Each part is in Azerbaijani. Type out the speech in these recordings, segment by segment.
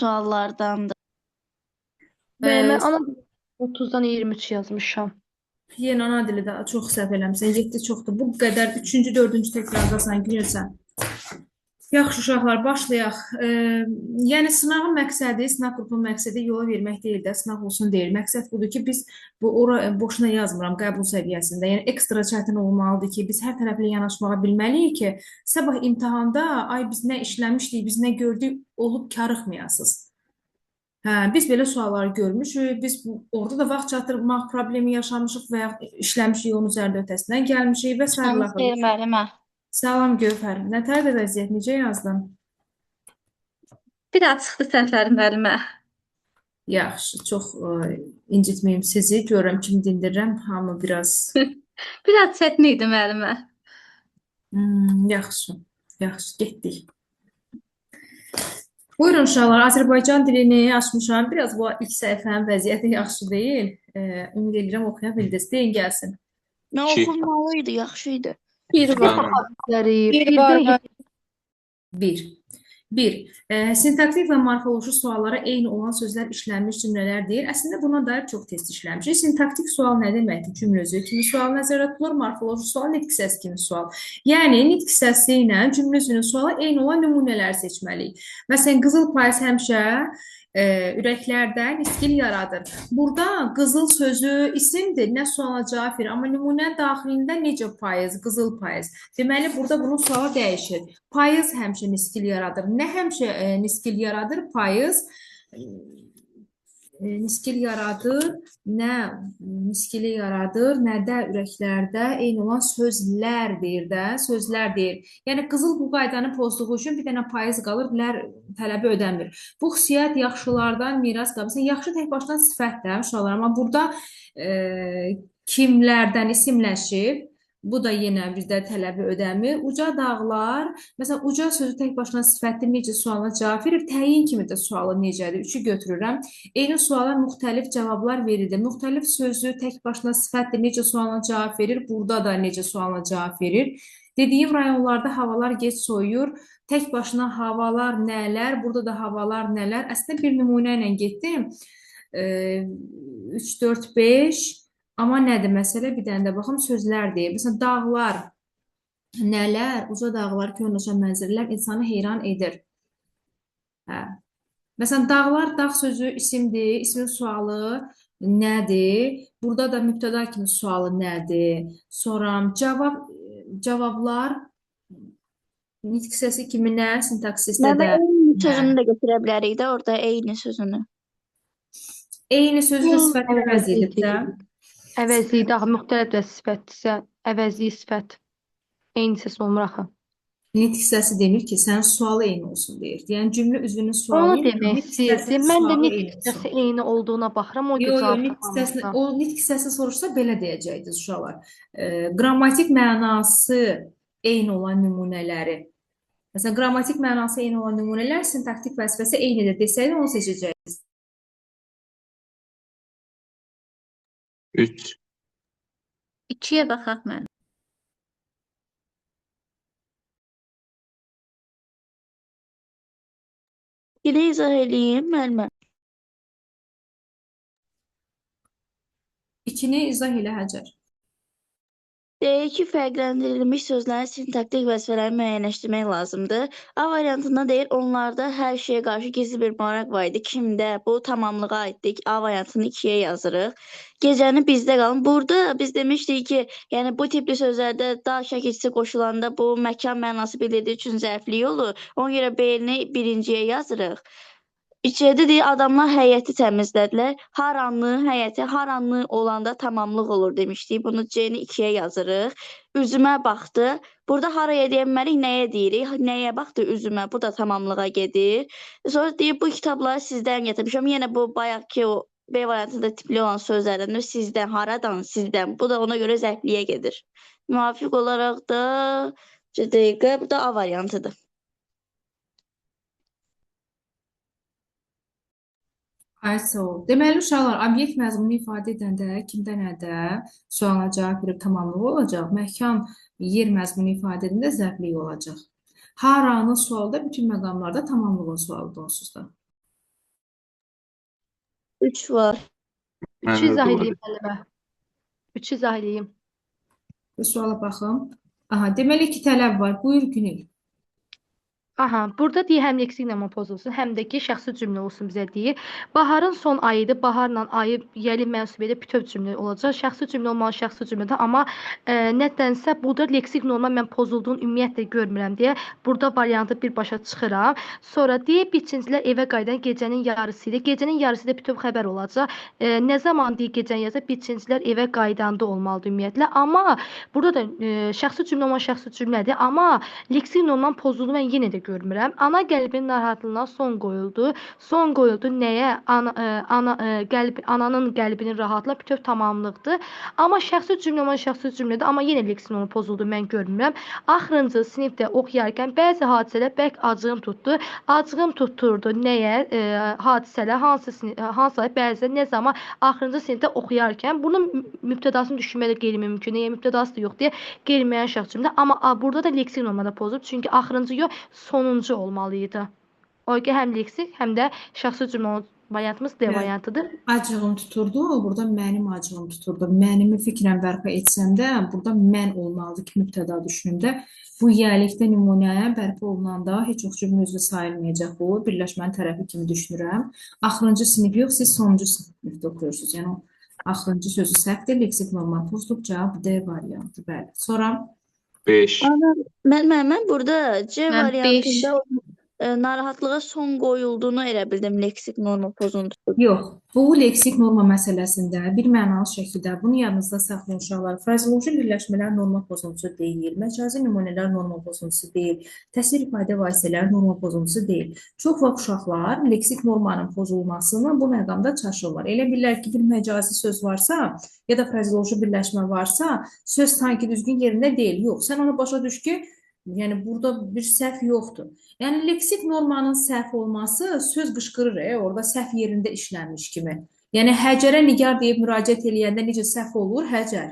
suallardandır. Müəllimə, Ee, ana 30-dan 23 yazmışam. Yenə ana dili də çox səhv eləmisən. 7 çoxdur. Bu qədər 3-cü, 4-cü təkrardasan, gülürsən. Yaxşı uşaqlar, başlayaq. Yəni sınağın məqsədi, sınaq qrupunun məqsədi yola vermək deyil də, sınaq olsun deyil. Məqsəd budur ki, biz bu ora boşuna yazmıram qəbul səviyyəsində. Yəni ekstra çətin olmalıdır ki, biz hər tərəfli yanaşmağa bilməliyik ki, sabah imtahanda ay biz nə işləmişdik, biz nə gördük, olub karıxmayasınız. Hə, biz belə sualları görmüşük. Biz orada da vaxt çatdırmaq problemi yaşamışıq və ya işləmişik onun üzərində ötəsindən gəlmişik və Axşamınız sairə. xeyir müəllimə. Salam Gövhər. Nətərdir vəziyyət? Necə yazdın? Biraz çıxdı səhvlərim müəllimə. Yaxşı, çox incitməyim sizi. Görürəm kimi dindirirəm. Hamı biraz Biraz çətin idi müəllimə. yaxşı. Yaxşı, getdik. Buyurun uşaqlar, Azərbaycan dilini açmışam. Biraz bu ilk səhifənin vəziyyəti yaxşı deyil. Ümid edirəm oxuya bildiniz. Deyin gəlsin. Nə İki. oxunmalıydı, yaxşı idi. Bir var Tamam. baxa bilərik. Bir Bir var, də Bir. Bir. Sintaktik və morfoloji suallara eyni olan sözlər işlənmiş cümlələr deyil. Əslində buna dair çox test işləmişik. Sintaktik sual nə deməkdir? Cümlə özü kimi sual nəzərdə tutulur, morfoloji sual nitq hissəsi kimi sual. Yəni nitq hissəsi ilə cümlə üzrinin suala eyni olan nümunələr seçməliyik. Məsələn, qızıl payız həmişə ürəklərdə niskel yaradır. Burada qızıl sözü isimdir, nə suala cavab verir. Amma nümunənin daxilində necə payız, qızıl payız. Deməli, burada bunun sualı dəyişir. Payız həmişə niskel yaradır. Nə həmişə niskel yaradır? Payız niskel yaradır, nə niskeli yaradır, nə də ürəklərdə eyni olan sözlər deyir də, sözlər deyir. Yəni qızıl bu qaydanı pozduğu üçün bir dənə payız qalır, lər tələbi ödəmir. Bu xüsusiyyət yaxşılardan miras qalır. Məsələn, yaxşı tək başına sifətdir uşaqlar, amma burada kimlərdən isimləşib, bu da yenə bizdə tələbi ödəmir. Uca dağlar, məsələn, uca sözü tək başına sifətli necə sualına cavab verir, təyin kimi də sualı necədir? 3-ü götürürəm. Eyni suala müxtəlif cavablar verilir. Müxtəlif sözü tək başına sifətli necə sualına cavab verir, burada da necə sualına cavab verir. Dediyim rayonlarda havalar gec soyuyur. Tək başına havalar nələr, burada da havalar nələr. Əslində bir nümunə ilə getdim. 3, 4, 5. Amma nədir məsələ? Bir dənə də baxım, sözlər deyir. Məsələn, dağlar, nələr, uca dağlar, könlüşən mənzərələr insanı heyran edir. Hə. Məsələn, dağlar, dağ sözü isimdir, ismin sualı nədir? Burada da mübtəda kimi sualı nədir? Sonra cavablar, nitq hissəsi kimi nə? Sintaksisdə də Eyni sözünü də götürə bilərik də orada eyni sözünü. eyni sözü də sifət əvəz edib də. əvəzliyi daha müxtəlif də sifətdirsə, əvəzli sifət eyni səs olmur axı. Nitq hissəsi demir ki, sənin sualı eyni olsun deyir. Yəni cümlə üzvünün sualı Onu demək nitq hissəsinin istəyirdim. Mən də sualı nitq eyni olsun. hissəsi eyni olduğuna baxıram, o Yox, cavab nitq hissəsini, tapmamışam. o nitq hissəsi soruşsa belə deyəcəkdiniz uşaqlar. Qrammatik mənası eyni olan nümunələri. Məsələn, qrammatik mənası eyni olan nümunələr sintaktik vəzifəsi eynidir desəydi onu seçəcəksiniz. 3. 2-yə baxaq mən. Yine izah edeyim müəllimə. İkini izah elə Həcər. Deyir ki, fərqləndirilmiş sözlərin sintaktik vəzifələrini müəyyənləşdirmək lazımdır. A variantında deyir, onlarda hər şeyə qarşı gizli bir maraq var idi. Kimdə? Bu tamamlığa aiddir. A variantını 2-yə yazırıq. Gecəni bizdə qalın. Burada biz demişdik ki, yəni bu tipli sözlərdə da şəkilçisi qoşulanda bu məkan mənası bildirdiyi üçün zərflik olur. Ona görə B-ni 1-ciyə yazırıq. İçəridə deyir, adamlar həyəti təmizlədilər. Hər anlı həyəti, hər anlı olanda tamamlıq olur demişdik. Bunu C-ni 2-yə yazırıq. Üzümə baxdı. Burada haraya deyəmərik, nəyə deyirik? Nəyə baxdı üzümə? Bu da tamamlığa gedir. Sonra deyir, bu kitabları sizdən gətirmişəm. Yenə bu bayaqki o B variantında tipli olan sözlərdən sizdən, haradan, sizdən. Bu da ona görə zərfliyə gedir. Müvafiq olaraq da C dəqiqə, bu da A variantıdır. Ay sağ ol. Deməli uşaqlar, obyekt məzmunu ifadə edəndə kimdə nədə suala cavab verib tamamlıq olacaq. Məkan, yer məzmunu ifadə edəndə zərflik olacaq. Haranın sualda bütün məqamlarda tamamlığın sualıdır onsuz da. 3 var. 3 izah doğru. eləyim müəllimə. 3 izah eləyim. Bu suala baxım. Aha, deməli iki tələb var. Buyur Günel. Aha, burada deyir həm leksik norma pozulsun, həm də ki, şəxsi cümlə olsun bizə deyir. Baharın son ayıdır. Baharla ayı yəli mənsubiyyədə bütöv cümlə olacaq. Şəxsi cümlə olmalı şəxsi cümlədə, amma nədənsə burada leksik norma mən pozulduğunu ümumiyyətlə görmürəm deyə burada variantı birbaşa çıxıram. Sonra deyir biçincilər evə qayıdan gecənin yarısı idi. Gecənin yarısı da bütöv xəbər olacaq. Nə zaman deyir gecənin yarısı biçincilər evə qaydanda olmalıdır ümumiyyətlə. Amma burada da şəxsi cümlə olan şəxsi cümlədir. Amma leksik normanın pozulduğunu mən yenə də görmürəm. Ana qəlbinin narahatlığına son qoyuldu. Son qoyuldu nəyə? Ananın qəlbinin rahatlığına bütöv tamamlıqdır. Amma şəxsi cümlə olan şəxsi cümlədir. Amma yenə leksik norma pozuldu mən görmürəm. Axırıncı sinifdə oxuyarkən bəzi hadisələr bəlkə acığım tutdu. Acığım tutturdu nəyə? Hadisələr hansılar bəzi nə zaman axırıncı sinifdə oxuyarkən bunun mübtədasını düşünmək də qeyri-mümkün. Yəni mübtədası da yox deyə qeyri-müəyyən şəxs cümlə. Amma burada da leksik normada pozulub. Çünki axırıncı yox, sonuncu olmalıydı. O ki həm leksik, həm də şəxsi cümlə variantımız D Bəli. variantıdır. Acığım tuturdu. Burada mənim acığım tuturdu. Mənimi fikrən bərpa etsəm də, burada mən olmalıdır ki, mübtəda düşünümdə. Bu yiyəlikdə nümunəyə bərpa olunanda heç yox cümlə üzrə sayılmayacaq bu. Birləşmənin tərəfi kimi düşünürəm. Axırıncı sinif yox, siz sonuncu sinifdə oxuyursunuz. Yəni, axırıncı sözü səhvdir. Leksik norma pozulub, cavab D variantı. Bəli. Sonra 5. Mən burada C Mən variantında narahatlığa son qoyulduğunu elə bildim leksik norma pozuntusu. yox, bu leksik norma məsələsində bir mənalı şəkildə bunu yadınızda saxlayın uşaqlar. Frazeoloji birləşmələr norma pozuntusu deyil, məcazi nümunələr norma pozuntusu deyil, təsvir ifadə vasitələri norma pozuntusu deyil. Çox vaxt uşaqlar leksik normanın pozulmasını bu məqamda çaşırlar. Elə bilirlər ki, bir məcazi söz varsa ya da frazeoloji birləşmə varsa, söz sanki düzgün yerində deyil. Yox, sən onu başa düş ki, yəni burada bir səhv yoxdur. Yəni leksik normanın səhv olması söz qışqırır, orada səhv yerində işlənmiş kimi. Yəni Həcərə Nigar deyib müraciət eləyəndə necə səhv olur? Həcər.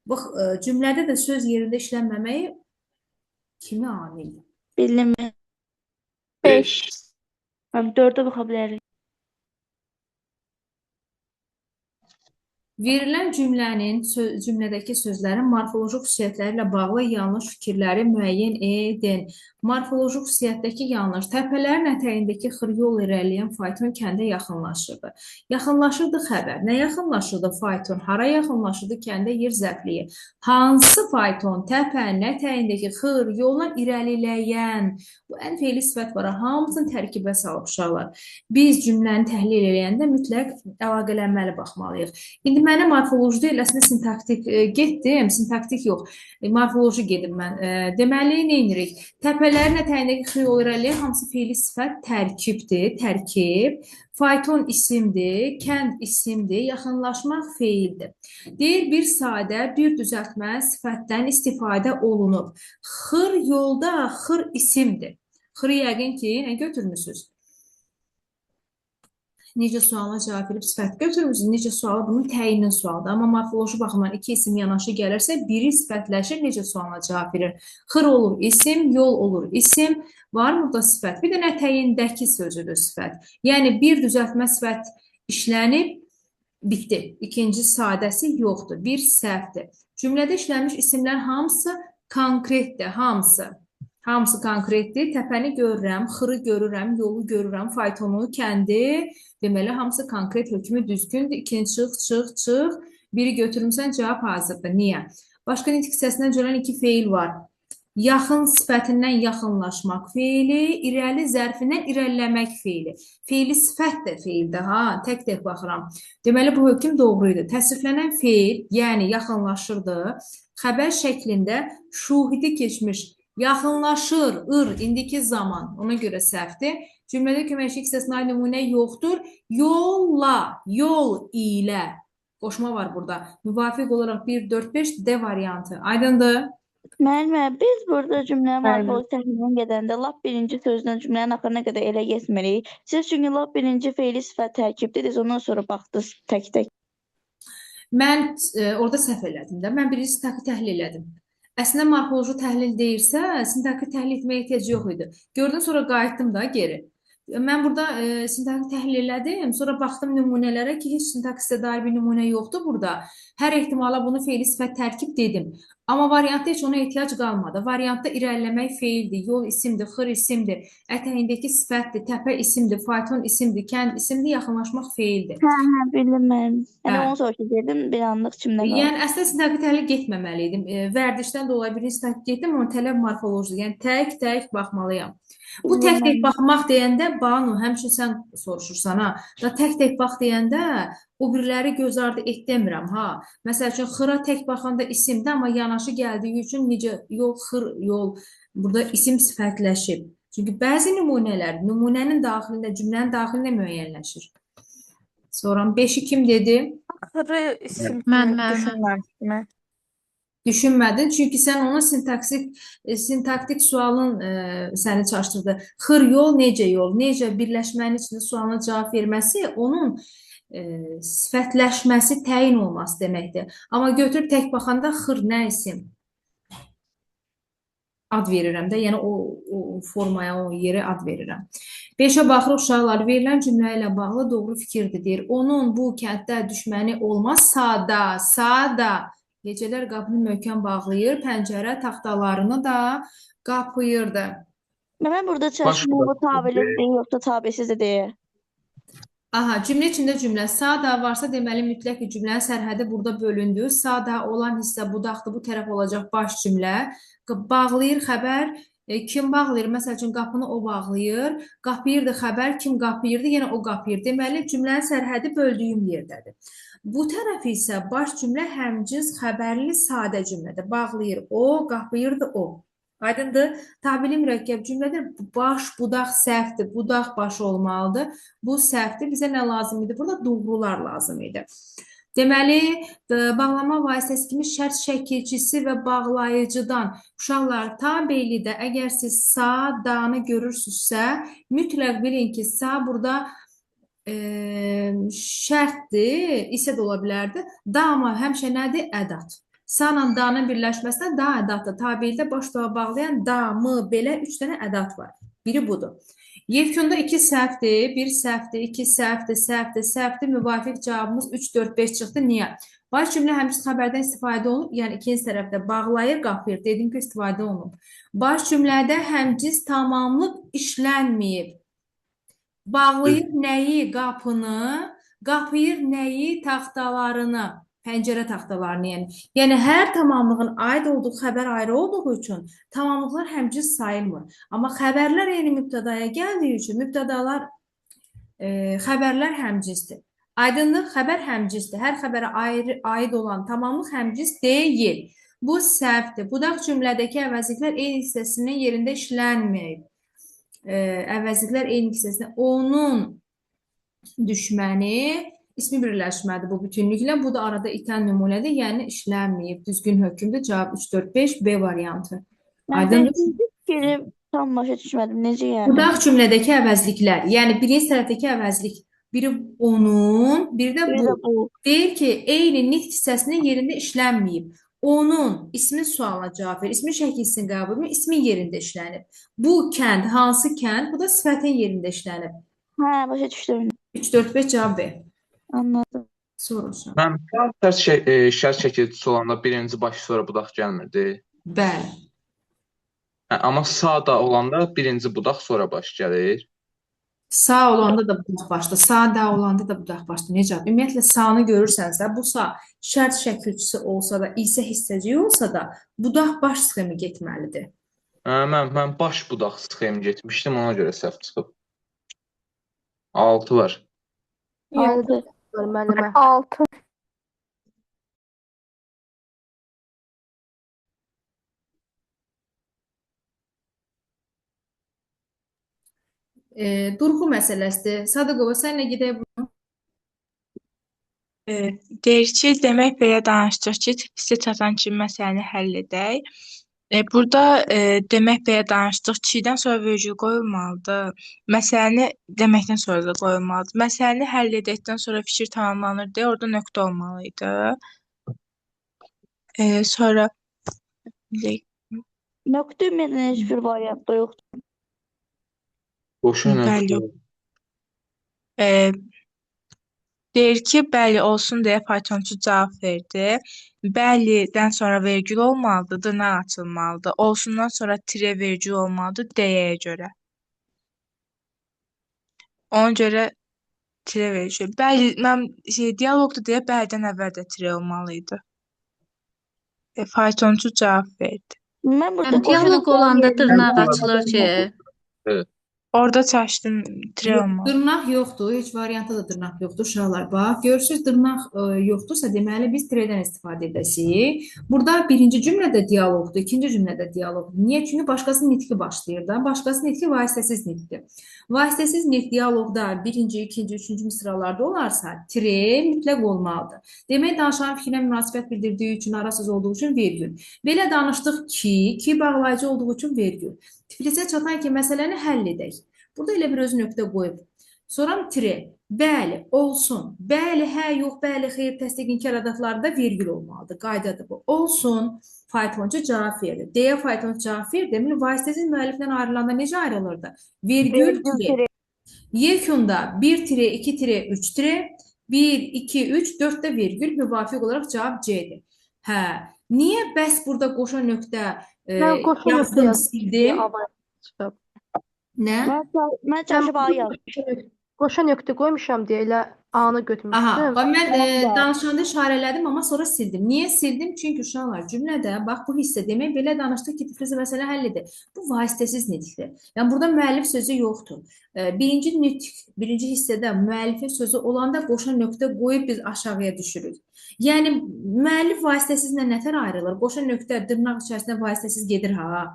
Bax, cümlədə də söz yerində işlənməməyi kimi amildir? Bildim. 5. 4-ə baxa bilərik. Verilən cümlədəki sözlərin morfoloji xüsusiyyətləri ilə bağlı yanlış fikirləri müəyyən edin. Morfoloji xüsusiyyətdəki yanlış. Təpələrin ətəyindəki xır yol irəliləyən fayton kəndə yaxınlaşırdı. Yaxınlaşırdı xəbər. Nə yaxınlaşırdı fayton? Hara yaxınlaşırdı kəndə yer zərfliyi? Hansı fayton təpənin ətəyindəki xır yolla irəliləyən? Bu ən fe'li sifət var. Hamısını tərkibə salıb uşaqlar. Biz cümləni təhlil edəndə mütləq əlaqələnməli baxmalıyıq. İndi mənə morfoloji deyil, əslində sintaktik getdim, sintaktik yox, morfoloji gedim mən. Deməli, nə edirik? Təpələrin ətəyindəki xır yol irəliləyən hamısı fe'li sifət tərkibdir, tərkib. Fayton isimdir, kənd isimdir, yaxınlaşmaq feildir. Deyir, bir sadə, bir düzəltmə sifətdən istifadə olunub. Xır yolda xır isimdir. Xırı yəqin ki, nə götürmüsünüz? Necə sualına cavab verib sifət götürmüsünüz? Necə sualı bunun təyinin sualıdır. Amma morfoloji baxımdan iki isim yanaşı gəlirsə, biri sifətləşir, necə sualına cavab verir? Xır olur isim, yol olur isim. Var mı da sifət? Bir də nətəyindəki sözüdür sifət. Yəni, bir düzəltmə sifət işlənib, bitdi. İkinci sadəsi yoxdur. Bir səhvdir. Cümlədə işlənmiş isimlər hamısı konkretdir, hamısı. Hamısı konkretdir. Təpəni görürəm, xırı görürəm, yolu görürəm, faytonu, kəndi. Deməli, hamısı konkret hökmü düzgündür. İkinci çıx. Biri götürmüsən, cavab hazırdır. Niyə? Başqa nitq hissəsindən görən iki feil var. Yaxın sifətindən yaxınlaşmaq feili, irəli zərfindən irəliləmək feili. Feili sifət də feildir, tək-tək baxıram. Deməli, bu hökm doğruydu. Təsriflənən feil, yəni yaxınlaşırdı, xəbər şəklində şuhidi keçmiş, yaxınlaşır, indiki zaman, ona görə səhvdir. Cümlədə köməkçi hissəsində aid nümunə yoxdur. Yolla, yol ilə. Qoşma var burada. Müvafiq olaraq 1, 4, 5 D variantı. Aydındır? Müəllimə, biz burada cümlənin Bəli. morfoloji təhlilindən gedəndə lap birinci sözdən cümlənin axırına qədər elə getmirik. Siz çünki lap birinci fe'li sifət tərkibdiniz, ondan sonra baxdınız tək-tək. Mən orada səhv elədim də. Mən birinci sintakı təhlil elədim. Əslində morfoloji təhlil deyirsə, sintakı təhlil etməyə ehtiyac yox idi. Gördün, sonra qayıtdım da geri. Mən burada sintaktik təhlil elədim. Sonra baxdım nümunələrə ki, heç sintaksisə dair bir nümunə yoxdur burada. Hər ehtimala bunu feili sifət tərkib dedim. Amma variantda heç ona ehtiyac qalmadı. Variantda irəliləmək feildir, yol isimdir, xır isimdir, ətəyindəki sifətdir, təpə isimdir, fayton isimdir, kənd isimdir, yaxınlaşmaq feildir. Hə, bildim mən. Yəni Hə. onu soruşacaqdım, bir anlıq içimdə qaldı. Yəni əslində sintaktik təhlil getməməli idim. Vərdişdən dolayı birinci sintaktik getdim, amma tələb morfoloji. Yəni tək-tək baxmalıyam. Bu Bildim tək-tək mən. baxmaq deyəndə, Banu, həmişə sən soruşursan ha. Da tək-tək bax deyəndə o biriləri göz ardı et demirəm ha. Məsəl üçün xıra tək baxanda isimdir, amma yanaşı gəldiyi üçün necə yol, xır, yol burada isim sifətləşib. Çünki bəzi nümunələr nümunənin daxilində, cümlənin daxilində müəyyənləşir. Sonra 5-i kim dedi? Xırı isim Mən. düşünməmişdim mən. Düşünmədin, çünki sən ona sintaktik sualın səni çaşdırdı. Xır yol, necə yol, necə birləşmənin içində sualına cavab verməsi onun sifətləşməsi, təyin olması deməkdir. Amma götürüb tək baxanda xır nə isim? Ad verirəm də, yəni o formaya, o yerə ad verirəm. 5-ə baxırıq uşaqlar, verilən cümlə ilə bağlı doğru fikirdir, deyir. Onun bu kənddə düşməni olmaz, sağda. Gecələr qapını möhkəm bağlayır, pəncərə taxtalarını da qapıyırdı. Mən burada çalışma bu tabeli deyil, yoxsa tabesiz də deyil. Aha, cümlə içində cümlə. Sağda varsa deməli mütləq ki, cümlənin sərhədi burada bölündü. Sağda olan hissə budaqdır, bu tərəf olacaq baş cümlə. Bağlayır xəbər, kim bağlayır? Məsəl üçün qapını o bağlayır. Qapıyırdı xəbər, kim qapıyırdı? Yenə o qapıyır. Deməli cümlənin sərhədi böldüyüm yerdədir. Bu tərəf isə baş cümlə həmcins xəbərli sadə cümlədir. Bağlayır o, qapıyırdı o. Aydındır? Tabeli mürəkkəb cümlədir. Baş, budaq səhvdir. Budaq baş olmalıdır. Bu səhvdir. Bizə nə lazım idi? Burada doğrular lazım idi. Deməli, bağlama vasitəsi kimi şərt şəkilçisi və bağlayıcıdan uşaqlar tabelidə əgər siz sa, danı görürsünüzsə, mütləq bilin ki, sa burada şərtdir, isə də ola bilərdi. Da amma həmişə nədir? Ədat. Sa-la da-nın birləşməsində da ədatdır. Tabelidə baş dua bağlayan da, mı, belə 3 dənə ədat var. Biri budur. Yekunda 2 səhvdir, 1 səhvdir, 2 səhvdir. Müvafiq cavabımız 3, 4, 5 çıxdı. Niyə? Baş cümlə həmçinin xəbərdən istifadə olunub, yəni ikinci tərəfdə bağlayır, qapıyır. Dedim ki, istifadə olunub. Baş cümlədə həmcins tamamlıq işlənməyib. Bağlayır nəyi? Qapını, qapıyır nəyi? Taxtalarını. Pəncərə taxtalarını, yəni hər tamamlığın aid olduğu xəbər ayrı olduğu üçün tamamlıqlar həmcins sayılmır. Amma xəbərlər eyni mübtədaya gəldiyi üçün mübtədalar, xəbərlər həmcinsdir. Aydınlıq, xəbər həmcinsdir. Hər xəbərə aid olan tamamlıq həmcins deyil. Bu səhvdir. Budaq cümlədəki əvəzliklər eyni hissəsinin yerində işlənməyib. Əvəzliklər eyni hissəsində onun düşməni ismi birləşmədir bu bütünlüklə. Bu da arada itən nümunədir, yəni işlənməyib. Düzgün hökmdür. Cavab 3, 4, 5 B variantı. Mən fikri tam başa düşmədim. Necə yəni? Budaq cümlədəki əvəzliklər, yəni birinci tərəfdəki əvəzlik, biri onun, biri də bu. Deyir ki, eyni nitq hissəsinin yerində işlənməyib. Onun ismin sualına cavab verir. İsmin şəkilsini qəbul etmir, ismin yerində işlənib. Bu kənd, hansı kənd? Bu da sifətin yerində işlənib. Hə, başa düşdüm. 3, 4, 5 cavab B. Anladım. Soruşun. Mən şərt şəkilçisi olanda birinci baş sonra budaq gəlmirdi. Bəli. Amma sağda olanda birinci budaq sonra baş gəlir. Sağ olanda da budaq başda, sağda olanda da budaq başda. Necə? Ümumiyyətlə sağını görürsənsə, bu sağ şərt şəkilçisi olsa da, isə hissəciyi olsa da, budaq baş sxemi getməlidir. Mən baş budaq sxemi getmişdim, ona görə səhv çıxıb. 6 var. 6. Müəllimə. 6. Durğu məsələsidir. Sadıqova, sənlə gedək bunu. Deyir ki, demək belə danışdıq ki, tifsi çatan kimi məsələni həll edək. Burada demək belə danışdıq ki, dən sonra virgül qoyulmalıdır. Məsələni deməkdən sonra da qoyulmalıdır. Məsələni həll edəkdən sonra fikir tamamlanır deyə orada nöqtə olmalıydı. Sonra Nöqtə ümumiyyətlə heç bir variantda yoxdur. Qoşa Bəli. nöqtə. E, Deyir ki, bəli olsun deyə faytonçu cavab verdi. Bəlidən sonra vergül olmalıdır, dırnaq açılmalıdır. Olsundan sonra tire vergül olmalıdır deyəyə görə. Ona görə tire vergül. Bəli, mən dialoqdur deyə bəlidən əvvəl də tire olmalı idi. Faytonçu cavab verdi. Mən burada Həm qoşa dialoq nöqtənin olanda yerinə dırnaq dırnaq açılır ki, Evet. Orada çaşdım, tire Yox, olmalı. dırnaq yoxdur, heç variantda da dırnaq yoxdur uşaqlar. Bax, görürsüz dırnaq yoxdursa, deməli biz tirədən istifadə edəsirik. Burada birinci cümlədə dialoqdur, ikinci cümlədə dialoqdur. Niyə? Çünki başqasının nitqi başlayır da. Başqasının nitqi vasitəsiz nitqdir. Vasitəsiz nitq dialoqda birinci, ikinci, üçüncü misralarda olarsa, tire mütləq olmalıdır. Demək, danışanın fikrinə münasibət bildirdiyi üçün, ara söz olduğu üçün vergül. Belə danışdıq ki bağlayıcı olduğu üçün vergül. Tiflisə çatan ki, məsələni həll edək. Burada elə bir öz nöqtə qoyub. Sonra tire. Bəli, olsun. Bəli, hə, yox, bəli, xeyr, təsdiq, inkar ədatlarında vergül olmalıdır. Qaydadır bu. Olsun. Faytonçu cavab verdi. Deyə faytonçu cavab verdi. Deməli, vasitəsiz müəllifdən ayrılanda necə ayrılırdı? Vergül, tire. Yekunda 1 tire, 2 tire, 3 tire, 1, 2, 3, 4 də vergül müvafiq olaraq cavab C-dir. Hə, niyə bəs burada qoşa nöqtə mən qoşa nöqtə yazdım, yazdım. sildim? Çıxıb. Nə? Mən çalışıb A yazdım. Qoşa nöqtə qoymuşam deyə elə A-nı Aha, götürmüşdüm. bax mən danışanda işarələdim, amma sonra sildim. Niyə sildim? Çünki uşaqlar cümlədə, bax bu hissə demək, belə danışdıq ki, tiflisə məsələ həll edir. Bu vasitəsiz nitqdir. Yəni burada müəllif sözü yoxdur. Birinci nitq, birinci hissədə müəllifin sözü olanda qoşa nöqtə qoyub biz aşağıya düşürük. Yəni müəllif vasitəsizlə nətər ayrılır? Qoşa nöqtə dırnaq içərisində vasitəsiz gedir ha.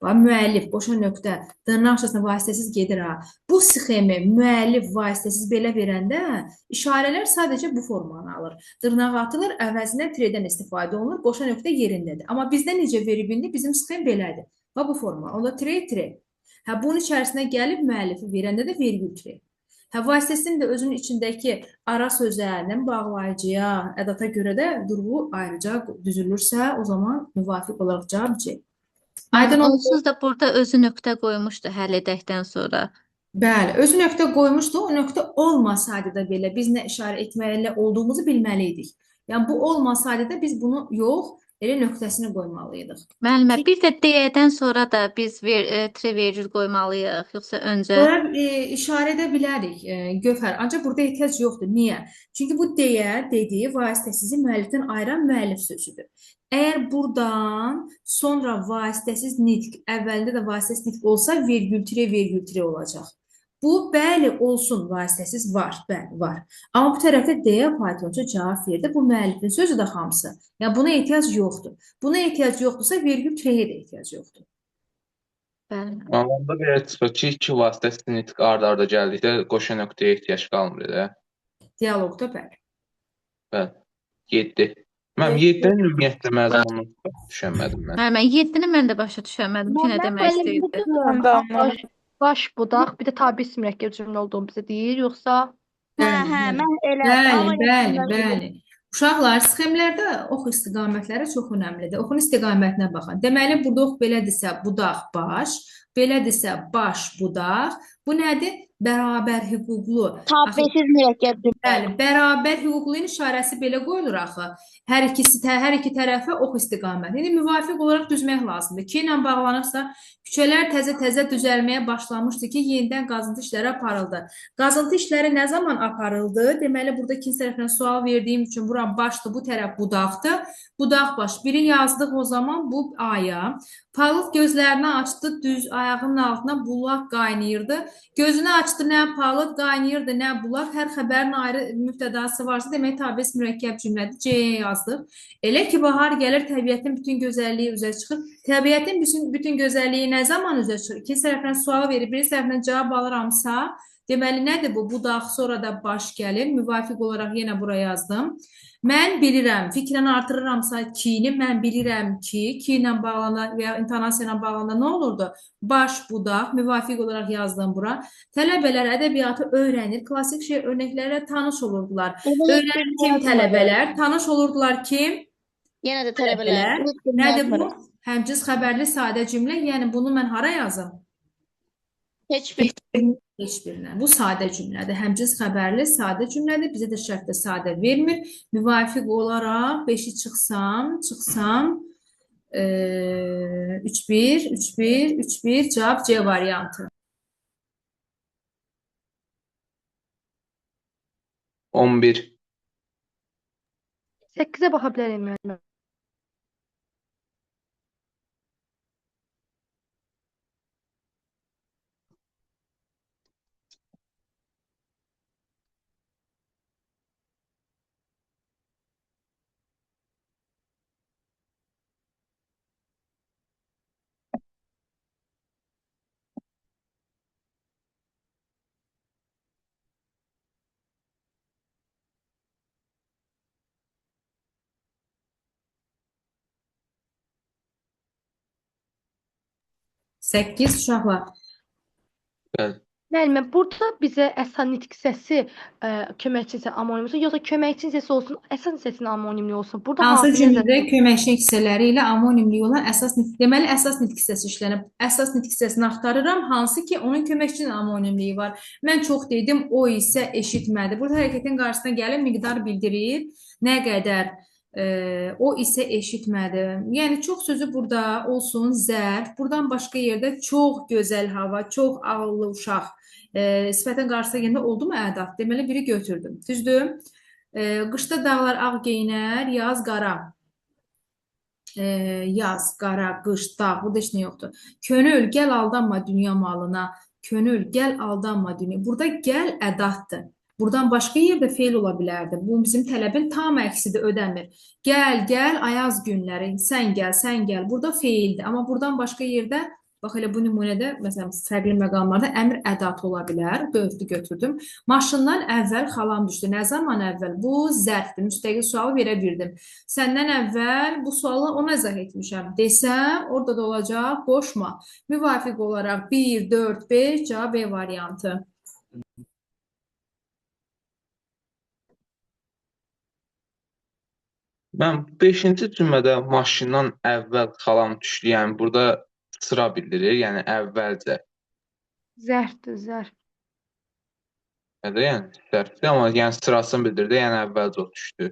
Bax, müəllif, qoşa nöqtə, dırnaq içərisində vasitəsiz gedir ha. Bu sxemi müəllif vasitəsiz belə verəndə işarələr sadəcə bu formanı alır. Dırnaq atılır, əvəzinə tirədən istifadə olunur, qoşa nöqtə yerindədir. Amma bizdə necə verib indi? Bizim sxem belədir. Bax, bu forma. Onda tire. Hə, bunun içərisinə gəlib müəllifi verəndə də vergül tire. Hə, vasitəsinin də özünün içindəki ara sözlərinin bağlayıcıya, ədata görə də durğu ayrıca düzülürsə, o zaman müvafiq olaraq cavab C. Aydın oldu. Onsuz da burada özü nöqtə qoymuşdu həll edəkdən sonra. Bəli, özü nöqtə qoymuşdu. O nöqtə olmasaydı da belə biz nə işarə etməli olduğumuzu bilməliydik. Yəni bu olmasaydı da biz bunu yox, elə nöqtəsini qoymalıydıq. Müəllimə, bir də D-dən sonra da biz tire vergül qoymalıyıq, yoxsa öncə? Sonra işarə edə bilərik Gövhər, ancaq burada ehtiyac yoxdur. Niyə? Çünki bu deyə dediyi vasitəsizi müəllifdən ayıran müəllif sözüdür. Əgər buradan sonra vasitəsiz nitq, əvvəlində də vasitəsiz nitq olsa vergül tire olacaq. Bu, bəli, olsun, vasitəsiz var, bəli, var. Amma bu tərəfdə deyə faytonçu cavab verdi. Bu müəllifin sözü də hamısı. Yəni buna ehtiyac yoxdur. Buna ehtiyac yoxdursa vergül tirəyə də ehtiyac yoxdur. Bəli. Anlamda belə çıxır ki, iki vasitəsiz nitq arda-arda gəldikdə qoşa nöqtəyə ehtiyac qalmır elə. Dialoqda bəli. Bəli. 7. Mən 7-dən ümumiyyətlə məzmununu düşənmədim mən. Müəllimə, 7-ni mən də başa düşəmədim ki, nə demək istəyirdi. Baş budaq, bir də tabi isim mürəkkəb cümlə olduğunu bizə deyir, yoxsa Mən elə Bəli. Uşaqlar, sxemlərdə ox istiqamətləri çox önəmlidir. Oxun istiqamətinə baxın. Deməli, burada ox belədirsə, budaq baş, belədirsə, baş budaq. Bu nədir? Bərabər hüquqlu. Tabiisiz mürəkkəb cümlə. Bəli, bərabər hüquqlunun işarəsi belə qoyulur axı. Hər iki tərəfə ox istiqaməti. İndi müvafiq olaraq düzmək lazımdır. Ki ilə bağlanırsa, küçələr təzə-təzə düzəlməyə başlamışdı ki, yenidən qazıntı işləri aparıldı. Qazıntı işləri nə zaman aparıldı? Deməli, burada ikinci tərəfdən sual verdiyim üçün bura başdır, bu tərəf budaqdır. Budaq baş. Biri yazdıq o zaman bu aya. Palıd gözlərini açdı, düz ayağının altına bulaq qaynayırdı. Gözünü açdı, nə palıd qaynayırdı, nə bulaq. Hər xəbərin ayrı mübtədası varsa, demək tabiis mürəkkəb cümlədir. C-yə yazdıq. Elə ki, bahar gəlir, təbiətin bütün gözəlliyi üzə çıxır. Təbiətin bütün gözəlliyi nə zaman üzə çıxır? İkinci tərəfdən sual verir, bir tərəfdən cavab alıramsa, deməli, nədir bu? Budaq, sonra da baş gəlir. Müvafiq olaraq yenə buraya yazdım. Mən bilirəm, fikrən artırıramsa ki-ni, mən bilirəm ki ilə bağlananda və ya intonasiya ilə bağlananda nə olurdu? Baş, budaq, müvafiq olaraq yazdım bura. Tələbələr ədəbiyyatı öyrənir, klassik şeir örnəklərlə tanış olurdular. Öyrənir kim tələbələr? Tanış olurdular kim? Yenə də tələbələr. Nədir bu? Həmciz xəbərli sadə cümlə, yəni bunu mən hara yazım? Heç bir. Heç birinə. Bu sadə cümlədir. Həmcins xəbərli sadə cümlədir. Bizə də şərtdə sadə vermir. Müvafiq olaraq 5-i çıxsam 3-1, 3-1, 3-1 cavab C variantı. 11. 8-ə baxa bilərəm müəllimə. Səkkiz uşaqlar. Bəli. Müəllimə, burada bizə əsən nitq hissəsi köməkçi hissə amonimli olsun, yoxsa köməkçi hissəsi olsun, əsən hissəsinin amonimli olsun? Burada Hansı hansı cümlədə nəzərdə köməkçi hissələri ilə amonimli olan əsas nitq, deməli əsas nitq hissəsi işlənib. Əsas nitq hissəsini axtarıram, hansı ki onun köməkçinin amonimliyi var. Mən çox dedim, o isə eşitmədi. Burada hərəkətin qarşısına gəlib miqdar bildirir. Nə qədər o isə eşitmədi. Yəni çox sözü burada olsun zərf. Buradan başqa yerdə çox gözəl hava, çox ağıllı uşaq. Sifətin qarşısına gəndə oldu mu ədat? Deməli biri götürdüm. Düzdür? Qışda dağlar ağ geyinər, yaz qara. Yaz, qara, qış, dağ. Burada heç nə yoxdur. Könül, gəl aldanma dünya malına. Könül, gəl aldanma dünya. Burada gəl ədatdır. Buradan başqa yerdə feil ola bilərdi. Bu bizim tələbin tam əksidir, ödəmir. Gəl, gəl, ayaz günləri. Sən gəl. Burada feildir. Amma buradan başqa yerdə bax elə bu nümunədə, məsələn, fərqli məqamlarda əmr ədatı ola bilər. 4-ü götürdüm. Maşından əvvəl xalam düşdü. Nə zaman əvvəl? Bu zərfdir. Müstəqil sualı verə bildim. Səndən əvvəl bu sualı ona izah etmişəm. Desəm, orada da olacaq qoşma. Müvafiq olaraq 1, 4, 5 cavab B variantı. Mən 5-ci cümlədə maşından əvvəl xalam düşdü. Yəni burada sıra bildirir, yəni əvvəlcə. zərfdir, zərf. Yəni zərfdir, amma yəni sırasını bildirdi, yəni əvvəlcə o düşdü.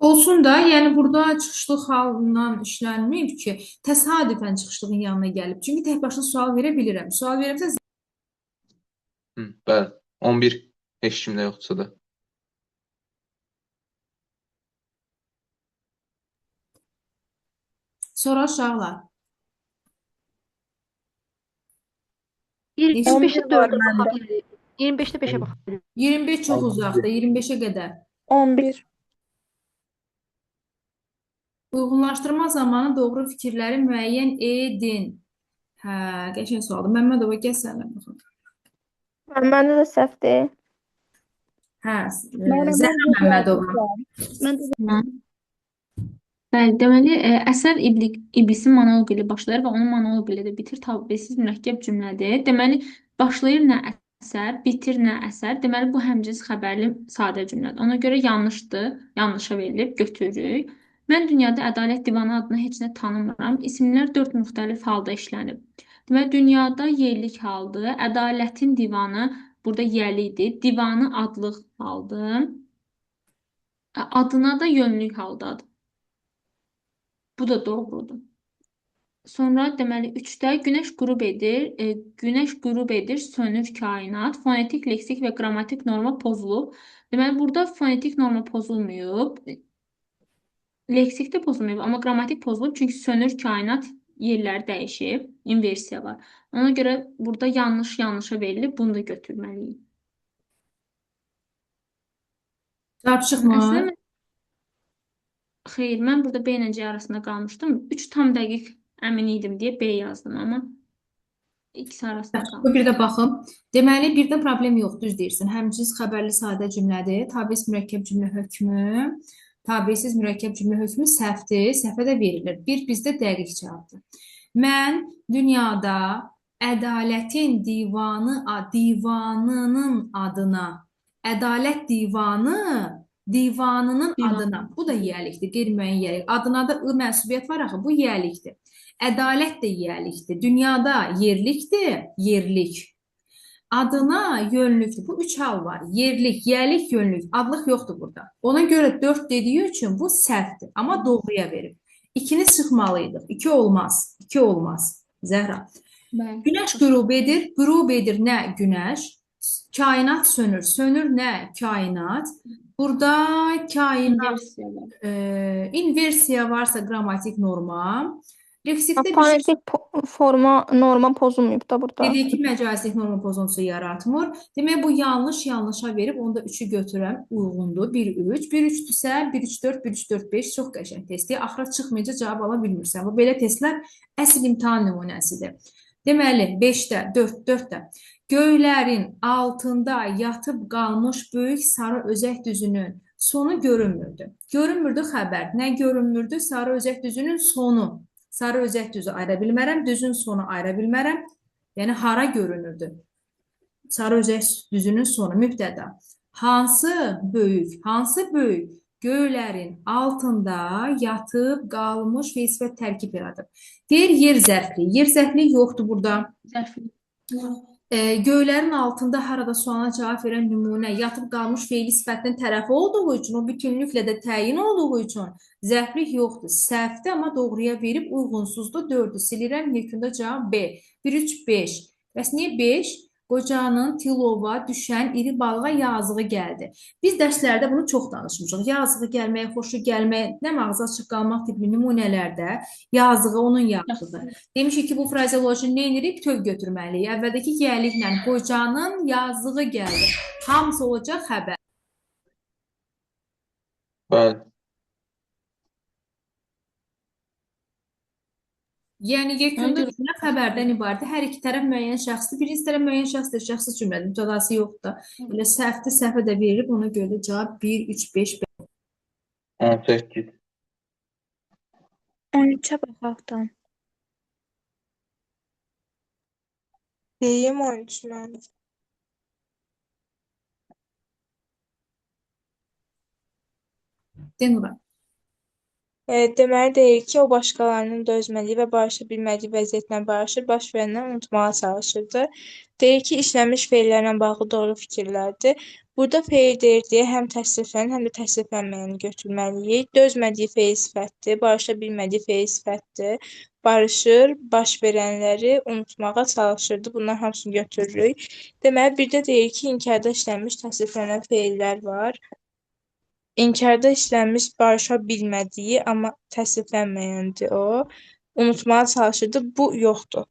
Olsun da, yəni burada çıxışlıq halından işlənməyib ki, təsadüfən çıxışlığın yanına gəlib. Çünki tək başına sual verə bilirəm. Sual verirəmsə Bəli. 11 heç kimdə yoxdursa da. sonra uşaqlar. 25-də 4-ə baxa bilərik. 25-də 5-ə baxa bilərik. 25 çox uzaqda, 25-ə qədər. 11. Uyğunlaşdırma zamanı doğru fikirləri müəyyən edin. Hə, qəşəng sualdır. Məmmədova, gəl sənə baxaq. Məndə də səhvdir. Hə, Zəhra Məmmədova. Mən də Bəli, deməli, əsər iblisin monoloqu ilə başlayır və onun monoloqu ilə də bitir. Təbisiz mürəkkəb cümlədir. Deməli, başlayır nə əsər, bitir nə əsər. Deməli, bu həmcins xəbərli sadə cümlədir. Ona görə yanlışdır, yanlışa verilib, götürürük. Mən dünyada ədalət divanı adına heç nə tanımıram. İsimlər 4 müxtəlif halda işlənib. Deməli, dünyada yerlik haldır. Ədalətin divanı burada yerlidir. Divanı adlıq haldır. Adına da yönlük haldadır. Bu da doğrudur. Sonra deməli 3-də günəş qürub edir, sönür kainat, fonetik, leksik və qrammatik norma pozulub. Deməli burada fonetik norma pozulmayıb, leksik də pozulmayıb, amma qrammatik pozulub çünki sönür kainat yerləri dəyişib, inversiya var. Ona görə burada yanlışa verilib, bunu da götürməliyik. Cavab çıxmır. Əslində xeyr, mən burada B ilə C arasında qalmışdım. 3 tam dəqiq əmin idim deyə B yazdım, amma ikisi arasında qaldım. Bu bir də baxım. Deməli, birdə problem yox, düz deyirsən. Həmcins xəbərli sadə cümlədir. Tabisiz mürəkkəb cümlə hökmü. Tabisiz mürəkkəb cümlə hökmü səhvdir. Səhvə də verilir. Bir bizdə dəqiq cavabdır. Mən dünyada ədalətin divanının adına, ədalət divanı Divanının Divan. adına. Bu da yiyəlikdir, qeyri-müəyyən yiyəlik. Adına da ı mənsubiyyət var axı, bu yiyəlikdir. Ədalət də yiyəlikdir. Dünyada yerlikdir, yerlik. Adına yönlükdür. Bu üç hal var. Yerlik, yiyəlik, yönlük. Adlıq yoxdur burada. Ona görə 4 dediyi üçün bu səhvdir. Amma doğruya verib. 2-ni sıxmalıydıq. 2 olmaz. 2 olmaz. Zəhra. Bəli. Günəş qürub edir. Qürub edir nə günəş? Kainat sönür. Sönür nə kainat? Burada kainat İnversiya var. inversiya varsa qrammatik norma. Leksikdə bir şey Fonetik forma norma pozulmayıb da burada. dedik ki, məcazlik norma pozuntusu yaratmır. Demək bu yanlış yanlışa verib onda 3-ü götürəm uyğundur. 1 3. 1 3-dürsə 1 3 4 1 3 4 5 çox qəşəng testdir. Axıra çıxmayınca cavab ala bilmirsən. Bu belə testlər əsl imtahan nümunəsidir. Deməli 5-də 4-də göylərin altında yatıb qalmış böyük sarı özək düzünün sonu görünmürdü. Görünmürdü xəbər. Nə görünmürdü? Sarı özək düzünün sonu. Sarı özək düzü ayıra bilmərəm, düzün sonu ayıra bilmərəm. Yəni hara görünürdü? Sarı özək düzünün sonu mübtəda. Hansı böyük? Hansı böyük? Göylərin altında yatıb qalmış fe'l sifət tərkib yaradır. Deyir yer zərfli. Yer zərfli yoxdur burada. Zərfli. Göylərin altında harada sualına cavab verən nümunə yatıb qalmış fe'li sifətin tərəfi olduğu üçün, o bütünlüklə də təyin olduğu üçün zərflik yoxdur. Səhvdir, amma doğruya verib uyğunsuzdur. 4-ü silirəm. Yekunda cavab B. 1 3 5. Bəs niyə 5? Qocanın tilova düşən iri balığa yazığı gəldi. Biz dərslərdə bunu çox danışmışıq. Yazığı gəlməyə, xoşu gəlməyə, nə mağaza açıq qalmaq tipli nümunələrdə yazığı onun yazığı. Demişik ki, bu frazeoloji nə edirik? Töv götürməliyik. Əvvəldəki yiyəliklə qocanın yazığı gəldi. Hamısı olacaq xəbər. Bəli. Yəni yekunda cümlə xəbərdən ibarətdir. Hər iki tərəf müəyyən şəxsdir. Birinci tərəf müəyyən şəxsdir, şəxsi cümlədir. Mübtədası yoxdur. Elə səhvdir, səhvə də verilib. Ona görə də cavab 1 3 5 5. 18. 13-ə baxaq da. Deyim 13 mən. Denura. Deməli deyir ki, o başqalarının dözmədiyi və barışa bilmədiyi vəziyyətlə barışır, baş verəndən unutmağa çalışırdı. Deyir ki, işlənmiş feillərlə bağlı doğru fikirlərdir. Burada feil deyir deyə həm təsriflənən, həm də təsriflənməyəni götürməliyik. Dözmədiyi feil sifətdir, barışa bilmədiyi feil sifətdir. Barışır, baş verənləri unutmağa çalışırdı. Bunların hamısını götürürük. Deməli, bir də deyir ki, inkarda işlənmiş təsriflənən feillər var. İnkarda işlənmiş barışa bilmədiyi, amma təsriflənməyəndir o. Unutmağa çalışırdı. Bu yoxdur.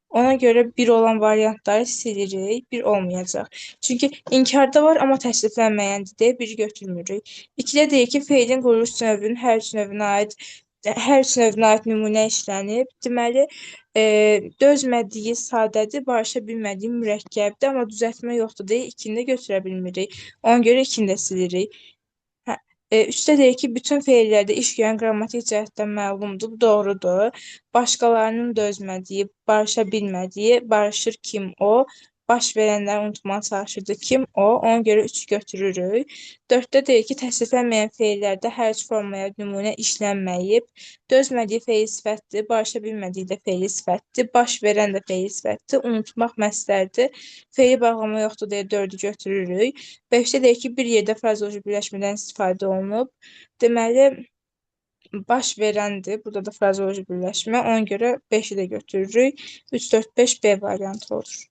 Ona görə bir olan variantları silirik, bir olmayacaq. Çünki inkarda var, amma təsriflənməyəndir deyə biri götürmürük. 2-də deyir ki, feilin quruluş növünün hər üç növünə aid nümunə işlənib. Deməli, dözmədiyi sadədir, barışa bilmədiyi mürəkkəbdir, amma düzəltmə yoxdur deyə 2-ni də götürə bilmirik. Ona görə 2-ni də silirik. 3-də deyir ki, bütün feillərdə iş görən qrammatik cəhətdən məlumdur, bu doğrudur. Başqalarının dözmədiyi, barışa bilmədiyi, barışır kim o, baş verənləri unutmağa çalışırdı kim o, ona görə 3 götürürük. 4-də deyir ki, təsriflənməyən feillərdə hər üç formaya nümunə işlənməyib. Dözmədiyi feil sifətdir, barışa bilmədiyi də feil sifətdir, baş verən də feil sifətdir, unutmaq məslərdir. Feili bağlama yoxdur deyə 4-ü götürürük. 5-də deyir ki, bir yerdə frazeoloji birləşmədən istifadə olunub. Deməli, baş verəndir. Burada da frazeoloji birləşmə. Ona görə 5-i də götürürük. 3 4 5 B variantı olur.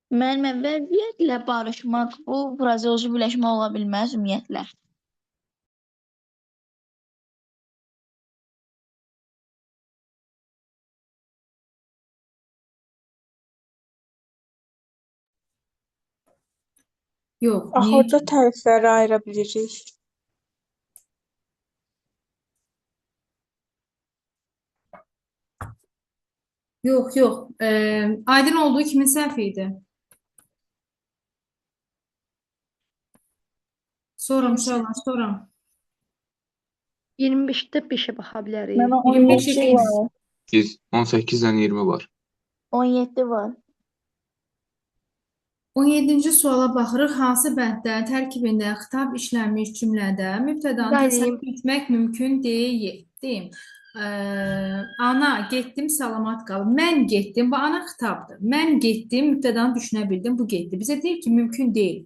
Müəllim, əvvəliyyətlə barışmaq bu frazeoloji birləşmə ola bilməz ümumiyyətlə. Yox, Axı niyə? orada tərifləri ayıra bilirik. Yox, yox. Aydın olduğu kimin səhvi idi? Soram, uşaqlar, soram. 25-də 5-ə baxa bilərik. Mənə 25 17 eşit. var. 18-dən 20 var. 17 var. 17-ci suala baxırıq. Hansı bənddə tərkibində xitab işlənmiş cümlədə mübtədanı Bəli. təsəvvür etmək mümkün deyil. Deyim. Ana getdim salamat qal. Mən getdim. Bu ana xitabdır. Mən getdim, mübtədanı düşünə bildim. Bu getdi. Bizə deyir ki, mümkün deyil.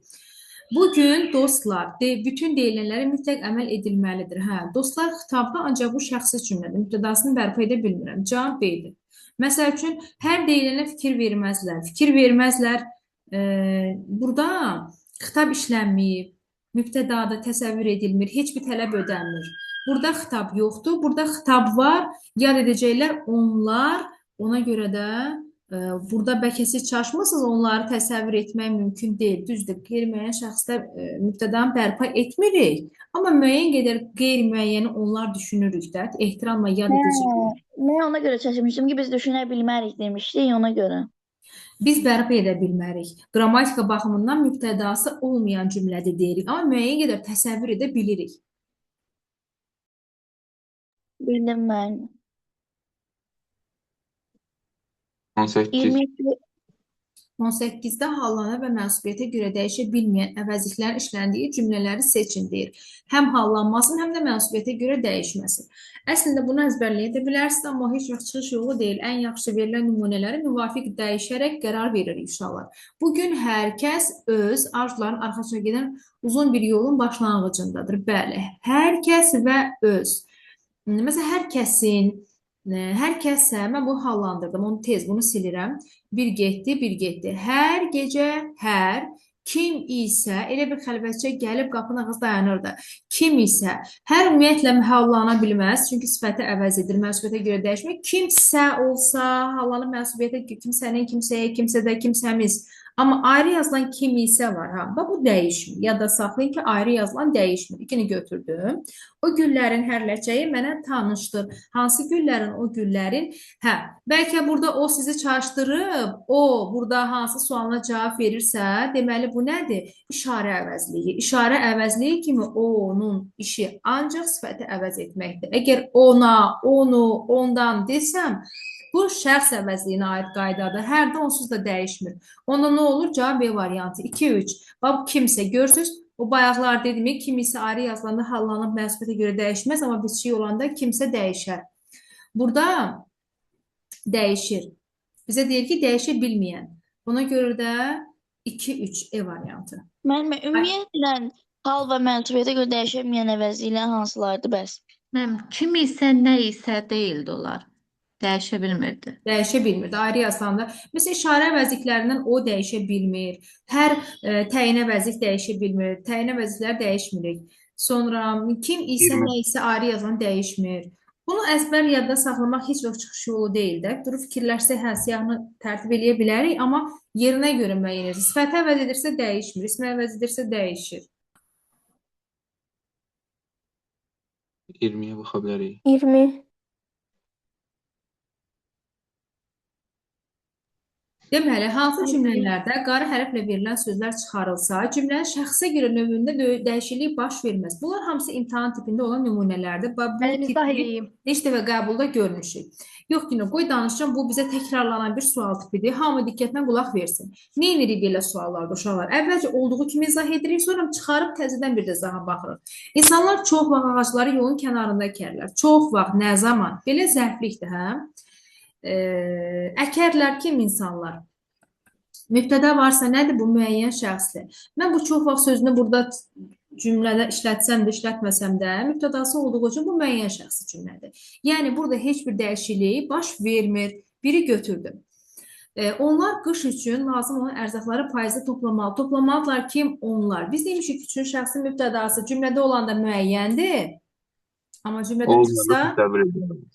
Bugün dostlar, bütün deyilənlərə mütləq əməl edilməlidir. Hə, dostlar xitabda ancaq bu şəxsi cümlədir. Mübtədasını bərpa edə bilmirəm. Cavab B-dir. Məsəl üçün, hər deyilənə fikir verməzlər. Fikir verməzlər. Burada xitab işlənməyib, mübtədada təsəvvür edilmir, heç bir tələb ödənmir. Burada xitab yoxdur, burada xitab var, yad edəcəklər onlar, ona görə də burada bəlkə siz çalışmısınız, onları təsəvvür etmək mümkün deyil. Düzdür, qeyri-müəyyən şəxsdə mübtədanı bərpa etmirik, amma müəyyən qədər qeyri-müəyyəni onlar düşünürük də, ehtiramla yad edəcəklər. Mən ona görə çəkmişdim ki, biz düşünə bilmərik demişdik, ona görə. Biz bərpa edə bilmərik. Qrammatika baxımından mübtədası olmayan cümlədir deyirik, amma müəyyən qədər təsəvvür edə bilirik. Bildim mən. 18. 22 18-də hallana və mənsubiyyətə görə dəyişə bilməyən əvəzliklərin işləndiyi cümlələri seçin deyir. Həm hallanmasın, həm də mənsubiyyətə görə dəyişməsin. Əslində bunu əzbərləyə də bilərsiniz, amma heç vaxt çıxış yolu deyil. Ən yaxşı verilən nümunələri müvafiq dəyişərək qərar veririk uşaqlar. Bugün hər kəs öz arzuların arxasına gedən uzun bir yolun başlanğıcındadır. Bəli, hər kəs və öz. Məsələn, hər kəsə, mən bunu hallandırdım, onu tez, bunu silirəm. Bir getdi, bir getdi. Hər gecə, hər, kim isə, elə bir xəlvətcə gəlib qapının ağzı dayanırdı. Kim isə, hər ümumiyyətlə hallana bilməz, çünki sifəti əvəz edir, mənsubiyyətə görə dəyişmək. Kimsə olsa, hallanıb mənsubiyyətə kimsənin, kimsəyə, kimsədə, kimsəmiz. Amma ayrı yazılan kim isə var. Ha, bu dəyişmir. Ya da saxlayın ki, ayrı yazılan dəyişmir. İkini götürdüm. O güllərin hərləçəyi mənə tanışdır. Hansı güllərin, o güllərin? Hə, bəlkə burada o sizi çaşdırıb, o burada hansı sualına cavab verirsə, deməli bu nədir? İşarə əvəzliyi. İşarə əvəzliyi kimi o, onun işi ancaq sifəti əvəz etməkdir. Əgər ona, onu, ondan desəm, bu şəxs əvəzliyinə aid qaydadır. Hərdə onsuz da dəyişmir. Onda nə olur? Cavab B variantı. 2-3. Bax, kimsə görürsünüz, o bayaqlar dedim ki, kim isə ayrı yazılanda hallanıb mənsubiyyətə görə dəyişməz, amma bitişik olanda kimsə dəyişər. Burada dəyişir. Bizə deyir ki, dəyişə bilməyən. Buna görə də 2-3 E variantı. Müəllimə, ümumiyyətlə hal və mənsubiyyətə görə dəyişənməyən əvəzliklər hansılardır bəs? Kim isə nə isə deyildi onlar. Dəyişə bilmirdi. Dəyişə bilmirdi. Ayrı yazılanda. Məsələn, işarə əvəzliklərindən o dəyişə bilmir. Hər təyin əvəzlik dəyişə bilmir. Təyin əvəzliklər dəyişmirik. Sonra kim isə nə isə ayrı yazılan dəyişmir. Bunu əzbər yadda saxlamaq heç vaxt çıxış yolu deyil də. Durub fikirlərsək, hə, siyahını tərtib eləyə bilərik, amma yerinə görə müəyyən edir. Sifəti əvəz edirsə dəyişmir. İsmi əvəz edirsə dəyişir. 20-yə baxa bilərik. 20. Deməli, hansı cümlələrdə qara hərflə verilən sözlər çıxarılsa, cümlənin şəxsə görə növündə dəyişiklik baş verməz. Bunlar hamısı imtahan tipində olan nümunələrdir. Bu Əlimizdə tipi eləyim. neç dəfə qəbulda görmüşük. Yox ki, qoy danışacağım, bu bizə təkrarlanan bir sual tipidir. Hamı diqqətlə qulaq versin. Nə edirik belə suallarda uşaqlar? Əvvəlcə olduğu kimi izah edirik, sonra çıxarıb təzədən bir də izaha baxırıq. İnsanlar çox vaxt ağacları yolun kənarında əkərlər. Çox vaxt, nə zaman? Belə zərflikdir, hə? Əkərlər kim insanlar? Mübtəda varsa nədir? Bu müəyyən şəxsdir. Mən bu çox vaxt sözünü burada cümlədə işlətsəm də, işlətməsəm də, mübtədası olduğu üçün bu müəyyən şəxsi cümlədir. Yəni, burada heç bir dəyişiklik baş vermir. Biri götürdüm. Onlar qış üçün lazım olan ərzaqları payızda toplamalı. Toplamalıdırlar kim? Onlar. Biz demişik üçün şəxsin mübtədası cümlədə olanda müəyyəndir. Amma cümlədə çıxsa,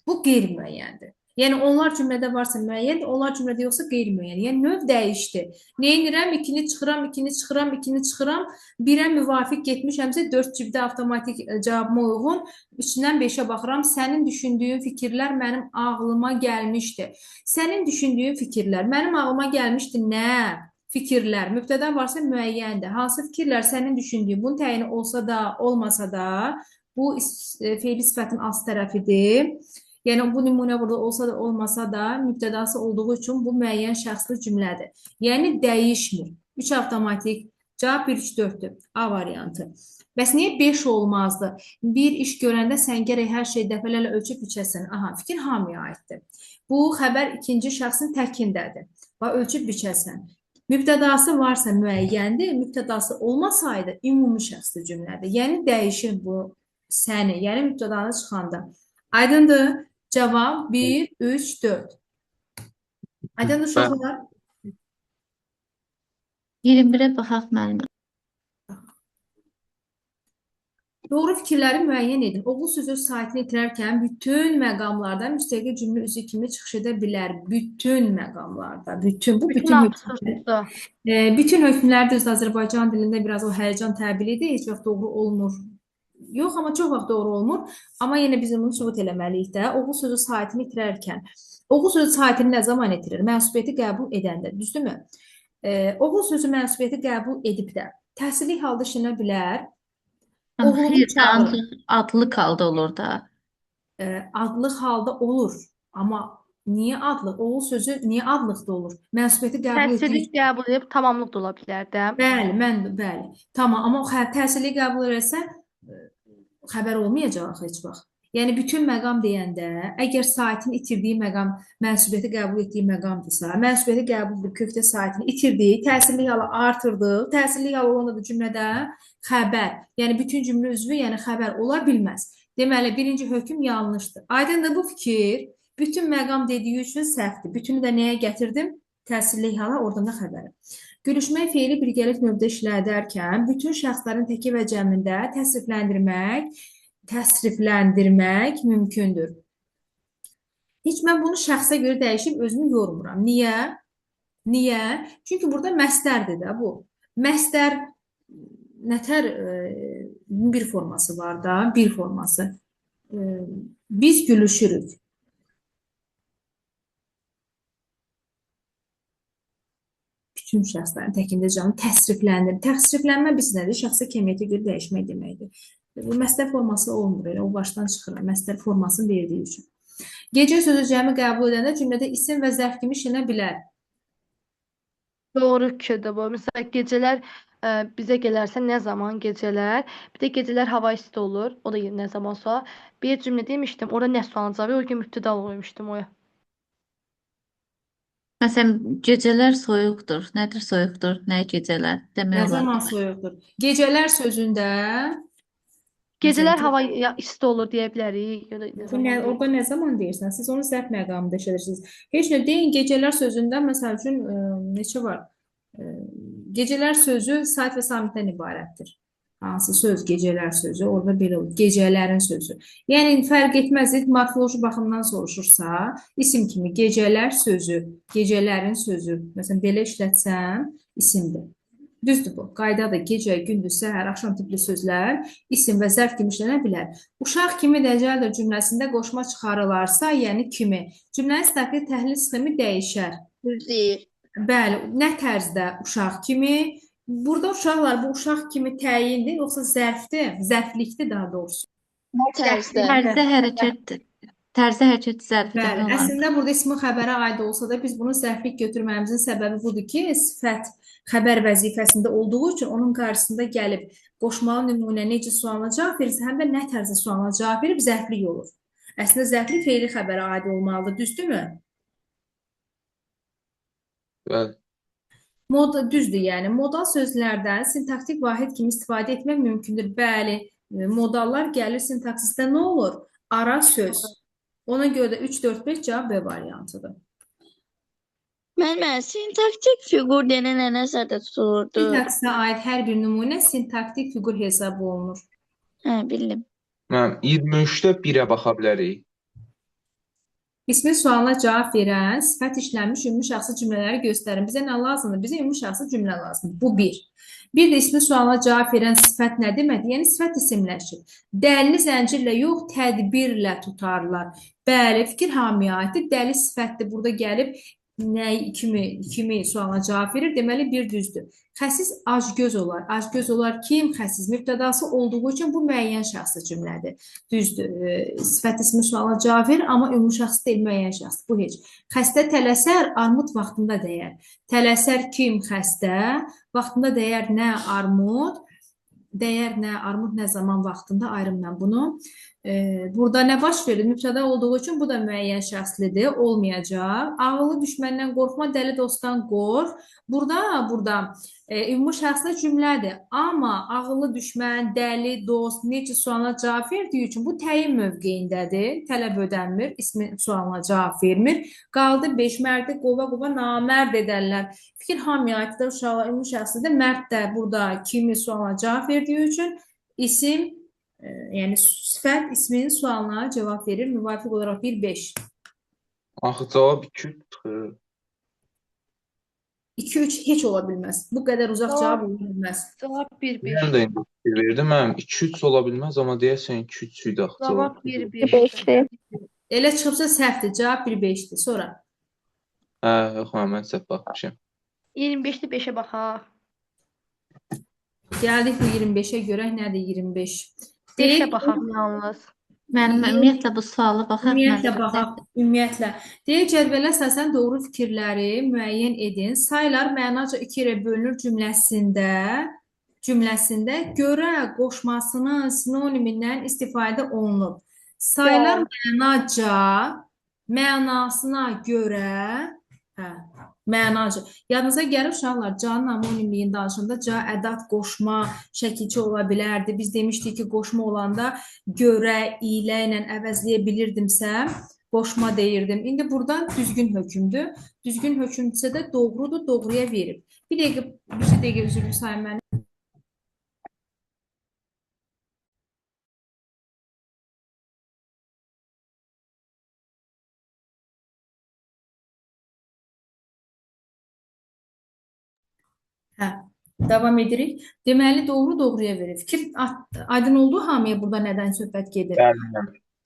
bu qeyri-müəyyəndir. Yəni, onlar cümlədə varsa müəyyəndir, onlar cümlədə yoxsa qeyri-müəyyən. Yəni, növ dəyişdi. Neyinirəm? İkini çıxıram, ikini çıxıram, ikini çıxıram. Birə müvafiq getmişəmsə, 4 cibdə avtomatik cavabıma uyğun. 3-dən 5-ə baxıram. Sənin düşündüyün fikirlər mənim ağlıma gəlmişdi. Sənin düşündüyün fikirlər mənim ağlıma gəlmişdi. Nə? Fikirlər. Mübtəda varsa müəyyəndir. Hansı fikirlər sənin düşündüyün? Bunun təyini olsa da, olmasa da, Bu fe'li sifətin alt tərəfidir. Yəni bu nümunə burada olsa da olmasa da mübtədası olduğu üçün bu müəyyən şəxsli cümlədir. Yəni dəyişmir. 3 avtomatik cavab 1 3 4-dür. A variantı. Bəs niyə 5 olmazdı? Bir iş görəndə sən gərək hər şey dəfələrlə ölçüb biçəsən. Aha, fikir hamıya aiddir. Bu xəbər ikinci şəxsin təkindədir. Və ölçüb biçəsən. Mübtədası varsa müəyyəndir, mübtədası olmasaydı ümumi şəxsli cümlədir. Yəni dəyişir bu səni, yəni mübtədanı çıxanda. Aydındır? Cavab 1 3 4. Aydındır uşaqlar? 21-ə baxaq müəllimə. Doğru fikirləri müəyyən edin. Oğul sözü saitini itirərkən bütün məqamlarda müstəqil cümlə üzvü kimi çıxış edə bilər. Bütün məqamlarda. Bütün. Bu bütün absurddur. bütün hökmlər düz Azərbaycan dilində biraz o həyəcan təbilidir. Heç vaxt doğru olmur. Yox, amma çox vaxt doğru olmur. Amma yenə biz bunu sübut eləməliyik də. Oğul sözü saitini itirərkən. Oğul sözü saitini nə zaman itirir? Mənsubiyyəti qəbul edəndə. Düzdürmü? Oğul sözü mənsubiyyəti qəbul edib də təhsillik halda işlənə bilər. Oğlunu Xeyr, çağırın. ancaq adlı halda olur da. Adlıq halda olur. Amma niyə adlıq? Oğul sözü niyə adlıqda olur? Mənsubiyyəti qəbul etdiyi Təhsillik qəbul edib tamamlıq da ola bilər də. bəli. Tamam, amma o təhsilli qəbul edərsə xəbər olmayacaq heç vaxt. Yəni bütün məqam deyəndə, əgər saitin itirdiyi məqam mənsubiyyəti qəbul etdiyi məqamdırsa, mənsubiyyəti qəbul kökdə saitini itirdi, təsirli hala artırdı, təsirli hala olanda da cümlədə xəbər, yəni bütün cümlə üzvü, yəni xəbər ola bilməz. Deməli, birinci hökm yanlışdır. Aydındır bu fikir, bütün məqam dediyi üçün səhvdir. Bütünü də nəyə gətirdim? Təsirli hala, oradan da xəbəri. Gülüşmək feili birgəlik növdə işlədərkən bütün şəxslərin təki və cəmində təsrifləndirmək mümkündür. Heç mən bunu şəxsə görə dəyişib özümü yormuram. Niyə? Çünki burada məstərdir də bu. Məstər nətər bir forması var da, bir forması. Biz gülüşürük. Bütün şəxslərin təkində canı təsrifləndir. Təsriflənmə biz nədir? Şəxsə kəmiyyətə görə dəyişmək deməkdir. Bu məstər forması olmur, elə o başdan çıxır. Məstər formasını verdiyi üçün. Gecə sözü cəmi qəbul edəndə cümlədə isim və zərf kimi işlənə bilər. Doğru fikirdir bu. Məsələn, gecələr bizə gələrsə nə zaman gecələr? Bir də gecələr hava isti olur. O da nə zamansa. Bir cümlə demişdim. Orada nə sualacaq? O gün mübtəda qoymuşdum oya. Məsələn, gecələr soyuqdur. Nədir soyuqdur? Nə gecələr? Demək Nə olar. zaman soyuqdur? Gecələr sözündə Gecələr hava isti olur deyə bilərik. Ya da nə zaman orada nə zaman deyirsən? Siz onu zərf məqamında işlədirsiniz. Heç nə deyin, gecələr sözündə məsəl üçün neçə var? Gecələr sözü sait və samitdən ibarətdir. Hansı söz gecələr sözü? Orada belə olur. Gecələrin sözü. Yəni fərq etməz. Morfoloji baxımdan soruşursa, isim kimi gecələr sözü, gecələrin sözü. Məsələn, belə işlətsəm, isimdir. Düzdür bu. Qaydadır. Gecə, gündüz, səhər, axşam tipli sözlər isim və zərf kimi işlənə bilər. Uşaq kimi dəcəldir cümləsində qoşma çıxarılarsa, yəni kimi. Cümlənin statik təhlil sxemi dəyişər. Düzdür. Bəli, nə tərzdə uşaq kimi? Burada uşaqlar bu uşaq kimi təyindir, yoxsa zərfdir, zərflikdir daha doğrusu. Nə tərzdə? Tərzə hərəkət zərfi Bəli, demək olar. əslində burada ismi xəbərə aid olsa da biz bunu zərflik götürməyimizin səbəbi budur ki, sifət xəbər vəzifəsində olduğu üçün onun qarşısında gəlib qoşmalı nümunə necə sualına cavab verirsə, həm də nə tərzdə sualına cavab verib zərflik olur. Əslində zərflik feili xəbərə aid olmalıdır, düzdürmü? Bəli. Düzdür, yəni modal sözlərdən sintaktik vahid kimi istifadə etmək mümkündür. Bəli, modallar gəlir sintaksisdə nə olur? Ara söz. Ona görə də 3, 4, 5 cavab B variantıdır. Müəllimə, sintaktik fiqur deyilən nə nəzərdə tutulurdu? Sintaksə aid hər bir nümunə sintaktik fiqur hesab olunur. Hə, bildim. Mən 23-də 1-ə baxa bilərik. İsmi sualına cavab verən sifət işlənmiş ümumi şəxsi cümlələri göstərin. Bizə nə lazımdır? Bizə ümumi şəxsi cümlə lazımdır. Bu bir. Bir də ismi sualına cavab verən sifət nə deməkdir? Yəni sifət isimləşir. Dəlini zəncirlə yox, tədbirlə tutarlar. Bəli, fikir hamıya aiddir. Dəli sifətdir. Burada gəlib nə kimi sualına cavab verir? Deməli, bir düzdür. Xəsis acgöz olar. Acgöz olar kim? Xəsis mübtədası olduğu üçün bu müəyyən şəxsi cümlədir. Düzdür. Sifət ismi sualına cavab verir, amma ümumi şəxs deyil, müəyyən şəxs. Bu heç. Xəstə tələsər, armud vaxtında dəyər. Tələsər kim? Xəstə. Vaxtında dəyər nə? Armud. Dəyər nə? Armud nə zaman vaxtında? Ayrımla bunu. Burada nə baş verir? Mübtəda olduğu üçün bu da müəyyən şəxslidir, olmayacaq. Ağıllı düşməndən qorxma, dəli dostdan qorx. Burada ümumi şəxsli cümlədir. Amma ağıllı düşmən, dəli, dost, necə sualına cavab verdiyi üçün bu təyin mövqeyindədir. Tələb ödənmir, ismi sualına cavab vermir. Qaldı 5 mərdi qova namərd edərlər. Fikir hamıya aiddir, uşaqlar ümumi şəxslidir. Mərd də burada kimi sualına cavab verdiyi üçün isim yəni sifət isminin sualına cavab verir. Müvafiq olaraq 1-5. Axı cavab 2 çıxır. 2-3 heç ola bilməz. Bu qədər uzaq cavab ola bilməz. Cavab 1-5. Mən də indi fikir verdim. Mənim 2-3 ola bilməz, amma deyəsən 2-3 idi axı Cavab cavab. 1-5. 5'ti. Elə çıxıbsa səhvdir. Cavab 1-5-dir. Sonra Yox, mən səhv baxmışam. 25'ti 5'e baxaq. gəldik bu 25-ə görək nədir 25. 5'e baxaq yalnız. Mənim ümumiyyətlə bu suala baxaq. Ümumiyyətlə baxaq, ümumiyyətlə. Deyir, cədvələ əsasən doğru fikirləri müəyyən edin. Saylar mənaca 2 ilə bölünür cümləsində görə qoşmasının sinonimindən istifadə olunub. Saylar mənasına görə, mənaca. Yadınıza gəlir uşaqlar, canın amonimliyin danışında ca ədat qoşma şəkilçi ola bilərdi. Biz demişdik ki, qoşma olanda görə, ilə ilə əvəzləyə bilirdimsə, qoşma deyirdim. İndi buradan düzgün hökmdür. Düzgün hökmdürsə də doğrudur, doğruya verib. Bir dəqiqə üzrlü sayın mənim. Davam edirik. Deməli, doğru doğruya verir. Fikir aydın olduğu hamıya burada nədən söhbət gedir?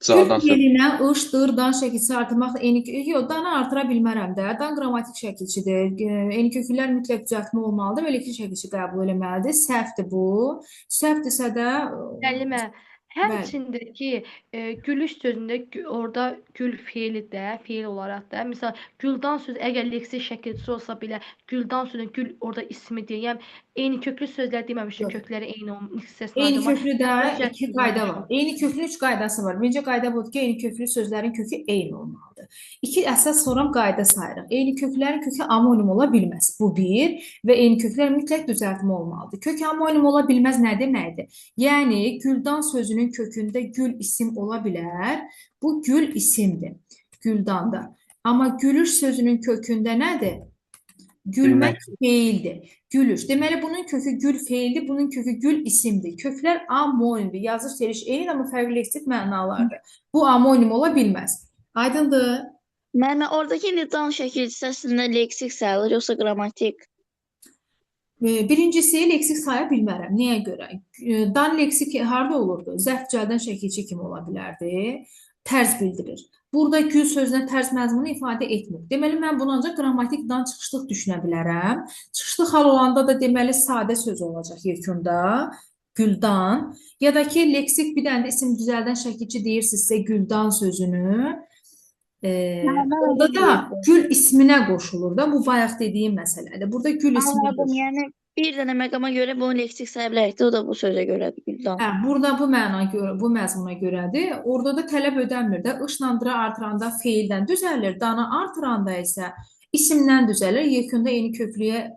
Cadan Gül yelinə ışdır, dan şəkilçisi artırmaq yox, danı artıra bilmərəm də. Dan qrammatik şəkilçidir. Eni köklər mütləq düzəltmə olmalıdır və elektrik şəkilçi qəbul etməlidir. Səhvdir bu. Səhvdirsə də Müəllimə, həmçində ki, gülüş sözündə orada gül feili də, feil olaraq da, misal güldan sözü əgər leksik şəkilçisi olsa belə, güldan sözünün gül orada ismidir. Yəni eyni köklü sözlər deməmişik, kökləri eyni olmaq hissəsini eyni köklüdə 2 qayda var. Eyni köklü 3 qaydası var. Birinci qayda budur ki, eyni köklü sözlərin kökü eyni olmalıdır. 2 əsas sonra qayda sayırıq. Eyni köklərin kökü amonim ola bilməz. Bu bir və eyni köklər mütləq düzəltmə olmalıdır. Kök amonim ola bilməz nə deməkdir? Yəni güldan sözünün kökündə gül isim ola bilər. Bu gül isimdir. Güldanda. Amma gülüş sözünün kökündə nədir? Gülmək feildir. Gülüş. Deməli, bunun kökü gül feildir, bunun kökü gül isimdir. Köklər amonimdir. Yazış seriş eyni, amma fərqli leksik mənalardır. Bu amonim ola bilməz. Aydındır? Müəllimə, oradakı indi dan şəkilçisi əslində leksik sayılır, yoxsa qrammatik? Birincisi, leksik saya bilmərəm. Niyə görə? Dan leksik harada olurdu? Zərf cəldən şəkilçi kimi ola bilərdi. Tərz bildirir. Burada gül sözünə tərz məzmunu ifadə etmir. Deməli, mən bunu ancaq qrammatik dan çıxışlıq düşünə bilərəm. Çıxışlıq hal olanda da deməli sadə söz olacaq yekunda. Güldan. Ya da ki, leksik bir dənə də isim düzəldən şəkilçi deyirsinizsə güldan sözünü. Orada da gül isminə qoşulur da. Bu bayaq dediyim məsələdir. Burada gül isminə Anladım, qoşulur. yəni bir dənə məqama görə bunu leksik saya bilərikdə, o da bu sözə görədir, güldan. Burada bu mənaya görə, bu məzmuna görədir. Orada da tələb ödənmir də. Işlandıra artıranda feildən düzəlir. Danı artıranda isə isimdən düzəlir. Yekunda eyni köklüyə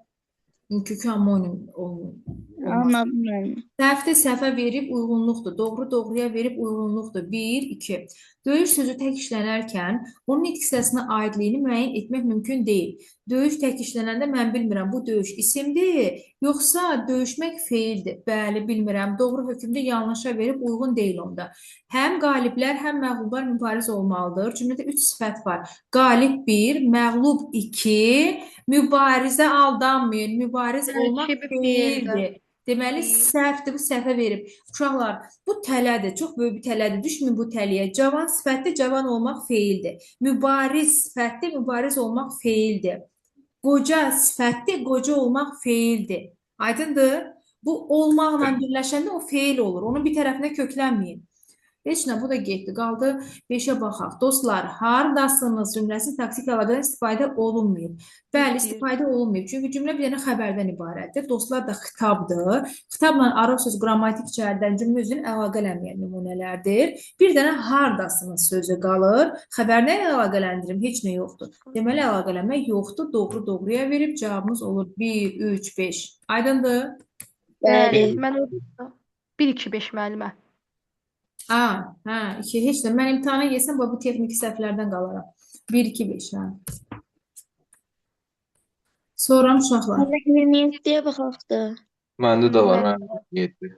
kökü amonim olmaz. Anladım müəllimə. Səhvdə səhvə verib uyğunluqdur. Doğru doğruya verib uyğunluqdur. 1, 2. Döyüş sözü tək işlənərkən onun nitq hissəsinə aidliyini müəyyən etmək mümkün deyil. Döyüş tək işlənəndə mən bilmirəm, bu döyüş isimdir, yoxsa döyüşmək feildir. Bəli, bilmirəm. Doğru hökmdə yanlışa verib uyğun deyil onda. Həm qaliblər, həm məğlublar mübariz olmalıdır. Cümlədə 3 sifət var. Qalib 1, məğlub 2, mübarizə aldanmayın. Mübariz olmaq Şebi feildir. feildir. Deməli, səhvdir, bu səhvə verib. Uşaqlar, bu tələdir, çox böyük bir tələdir. Düşməyin bu tələyə. Cavan sifətli cavan olmaq feildir. Mübariz sifətli mübariz olmaq feildir. Qoca sifətli qoca olmaq feildir. Aydındır? Bu olmaqla birləşəndə o feil olur. Onun bir tərəfinə köklənməyin. Heç nə, bu da getdi. Qaldı 5-ə baxaq. Dostlar, hardasınız cümləsi taktik əlaqədən istifadə olunmayıb. Bəli, istifadə olunmayıb. Çünki cümlə bir dənə xəbərdən ibarətdir. Dostlar da xitabdır. Xitabla araq söz qrammatik cəhətdən cümlə üzrə əlaqələnməyən nümunələrdir. Bir dənə hardasınız sözü qalır. Xəbərlə əlaqələndirim, heç nə yoxdur. Deməli, əlaqələnmək yoxdur. Doğru doğruya verib cavabımız olur 1, 3, 5. Aydındır? Bəli. Mən orada 1 2 5 müəllimə. Hə, 2 heç də. Mən imtahana yesəm bu texniki səhvlərdən qalaram. 1, 2, 5, hə. Sonra uşaqlar. Mən 27-yə baxaqdı. Məndə də var, mən 7.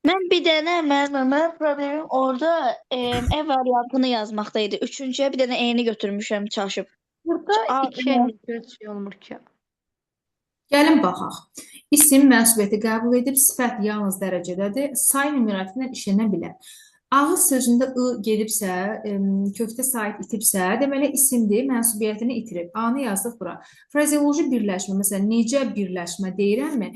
Mən bir dənə mənim problemim orada ev variantını yazmaqda idi. Üçüncüyə bir dənə eyni götürmüşəm çaşıb. Burada Aa, 2 şey olmur ki. Gəlin baxaq. İsim mənsubiyyəti qəbul edib, sifət yalnız dərəcədədir. Say numeratifinə işlənə bilər. Ağız sözündə ı gedibsə, kökdə sait itibsə, deməli isimdir, mənsubiyyətini itirib. A-nı yazdıq bura. Frazeoloji birləşmə, məsələn, necə birləşmə deyirəmmi?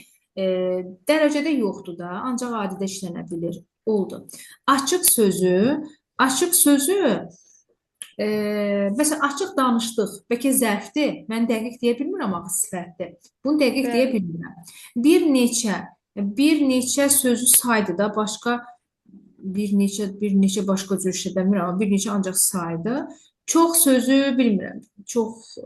Dərəcədə yoxdur da, ancaq adidə işlənə bilir. Oldu. Açıq sözü məsələn, açıq danışdıq, bəlkə zərfdir, mən dəqiq deyə bilmirəm axı sifətdir. Bunu dəqiq deyə bilmirəm. Bir neçə sözü saydı da, başqa bir neçə başqa cür işlədə bilmirəm, amma bir neçə ancaq saydı. Çox sözü bilmirəm, çox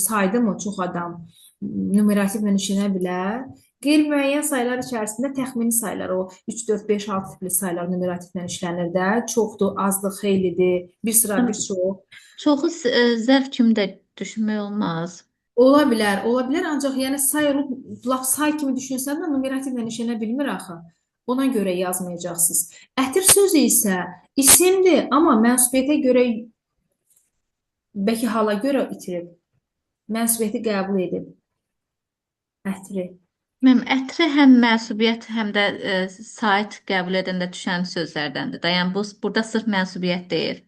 saydı mı, çox adam numerativlə işlənə bilər. Qeyri-müəyyən saylar içərisində təxmini saylar, o 3, 4, 5, 6 tipli saylar numerativlə işlənir də. Çoxdur, azdır, xeylidir, bir sıra, bir çox. Çoxu zərf kimi də düşünmək olmaz. Ola bilər, ancaq yəni say olub, laf say kimi düşünsən də numerativlə işlənə bilmir axı. Ona görə yazmayacaqsınız. Ətir sözü isə isimdir, amma mənsubiyyətə görə, bəlkə hala görə itirib. Mənsubiyyəti qəbul edib. Ətri. Ətri həm mənsubiyyət, həm də sait qəbul edəndə düşən sözlərdəndir. Yəni burada sırf mənsubiyyət deyil.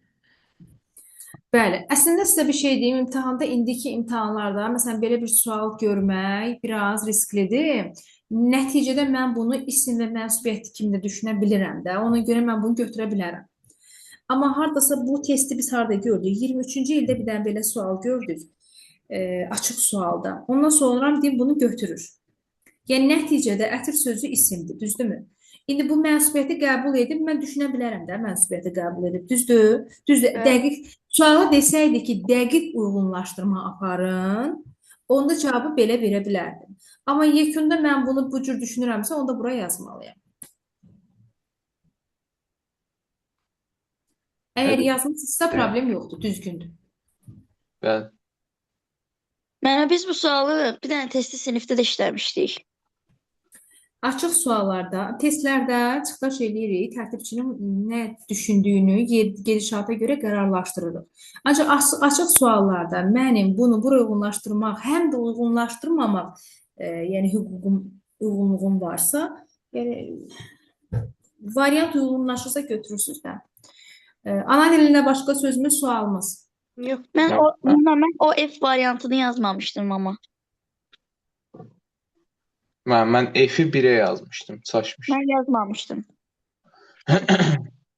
Bəli, əslində sizə bir şey deyim, imtahanda, indiki imtahanlarda, məsələn, belə bir sual görmək biraz risklidir. Nəticədə mən bunu isim və mənsubiyyət kimi də düşünə bilirəm də, ona görə mən bunu götürə bilərəm. Amma hardasa bu testi biz harada gördük? 23-cü ildə bir dənə belə sual gördük, açıq sualda. Ondan sonra deyim, bunu götürür. Yəni, nəticədə ətir sözü isimdir, düzdürmü? İndi bu mənsubiyyəti qəbul edib, mən düşünə bilərəm də mənsubiyyəti qəbul edib, düzdür? Düzdür, dəqiq. Sualı desəydi ki, dəqiq uyğunlaşdırma aparın, onda cavabı belə verə bilərdim. Amma yekunda mən bunu bu cür düşünürəmsə, onda bura yazmalıyam. Əgər yazmışsınızsa problem yoxdur, düzgündür. Bəli. Biz bu sualı bir dənə testi sinifdə də işləmişdik. Açıq suallarda, testlərdə çıxış edirik, tərtibçinin nə düşündüyünü gedişata görə qərarlaşdırırıq. Ancaq açıq suallarda mənim bunu bura uyğunlaşdırmaq, həm də uyğunlaşdırmamaq, yəni uyğunluğum varsa, yəni variant uyğunlaşırsa götürürsünüz də. Ana dilində başqa sözümüz, sualımız. Yox. Mən o F variantını yazmamışdım amma. Mən F-i 1-ə yazmışdım, çaşmışdım. Mən yazmamışdım.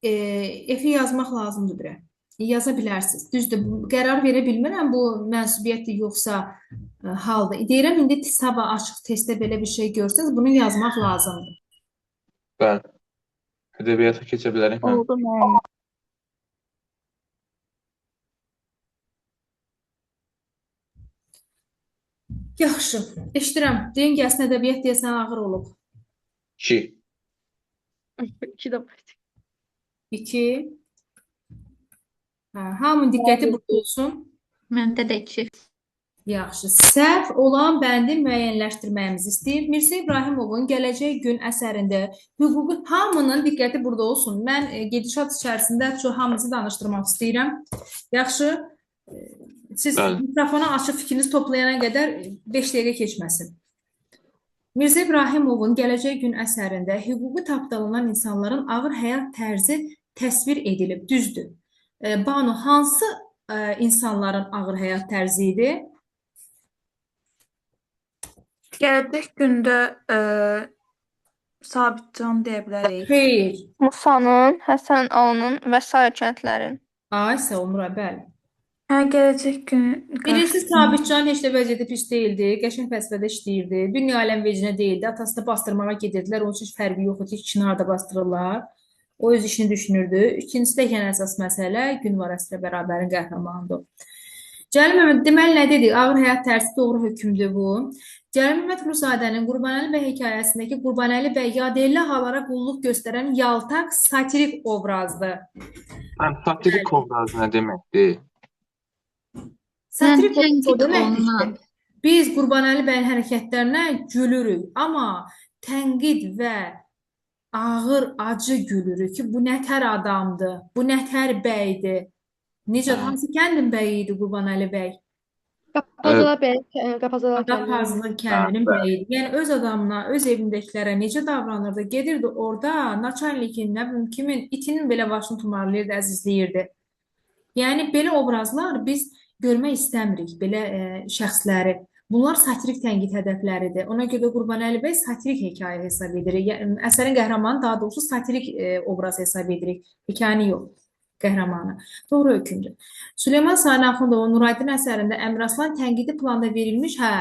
F-i yazmaq lazımdır birə. Yaza bilərsiniz. Düzdür, qərar verə bilmirəm, bu mənsubiyyətdir yoxsa haldır. Deyirəm, indi sabah açıq testdə belə bir şey görsəniz, bunu yazmaq lazımdır. Bəli. Ədəbiyyata keçə bilərik. Oldu mən. Yaxşı, eşidirəm. Deyin gəlsin, ədəbiyyat deyəsən ağır olub. 2. 2 də var. 2. Hamının diqqəti burada olsun. Məndə də 2. Yaxşı. Səhv olan bəndi müəyyənləşdirməyimizi istəyir. Mirsə İbrahimovun Gələcək Gün əsərində hüquqi hamının diqqəti burada olsun. Mən gedişat içərisində hamınızı danışdırmaq istəyirəm. Yaxşı. Siz mikrofonu açıb fikrinizi toplayana qədər 5 dəqiqə keçməsin. Mirzə İbrahimovun Gələcək Gün əsərində hüquqi tapdalınan insanların ağır həyat tərzi təsvir edilib. Düzdür. Banu, hansı insanların ağır həyat tərzi idi? Gələcək gündə Sabitcan deyə bilərik. Xeyr. Musanın, Həsən Alının və sair kəndlərin. Ay, sağ ol Nura, bəli. Hə, gələcək gün Birincisi Sabitcan heç də vəziyyəti pis deyildi. Qəşəng vəzifədə işləyirdi. Dünya aləm vecinə deyildi. Atasını bastırmağa gedirdilər. Onun üçün heç fərqi yox idi. İkisini harda bastırırlar. O öz işini düşünürdü. İkincisi də yenə əsas məsələ gün var əsrə bərabərin qəhrəmanıdır. Cəlil Məmməd, deməli nə dedik? Ağır həyat tərzi doğru hökmdür bu. Cəlil Məmməd Rusədənin Qurbanəli bəy hekayəsindəki Qurbanəli bəy yadelli hallara qulluq göstərən yaltaq satirik obrazdır. Satirik obraz nə deməkdir? Satirik obraz o tənqid deməkdir olunan. ki, biz Qurbanəli bəyin hərəkətlərinə gülürük, amma tənqid və ağır, acı gülürük ki, bu nətər adamdır, bu nətər bəydir. Necə, hansı kəndin bəyi idi Qurbanəli bəy? Qapazalar bəy, Qapazalar Qapazlı kəndinin bəyi idi. Yəni öz adamına, öz evindəkilərə necə davranırdı? Gedirdi orada, naçalnikin, nə bilim kimin, itinin belə başını tumarlayırdı, əzizləyirdi. Yəni belə obrazlar biz görmək istəmirik, belə şəxsləri. Bunlar satirik tənqid hədəfləridir. Ona görə Qurbanəli bəy satirik hekayə hesab edirik. Yəni, əsərin qəhrəmanı daha doğrusu satirik obraz hesab edirik. Hekayəni yox, qəhrəmanı. Doğru hökmdür. Süleyman Sani Axundov Nurəddin əsərində Əmiraslan tənqidi planda verilmiş. Hə,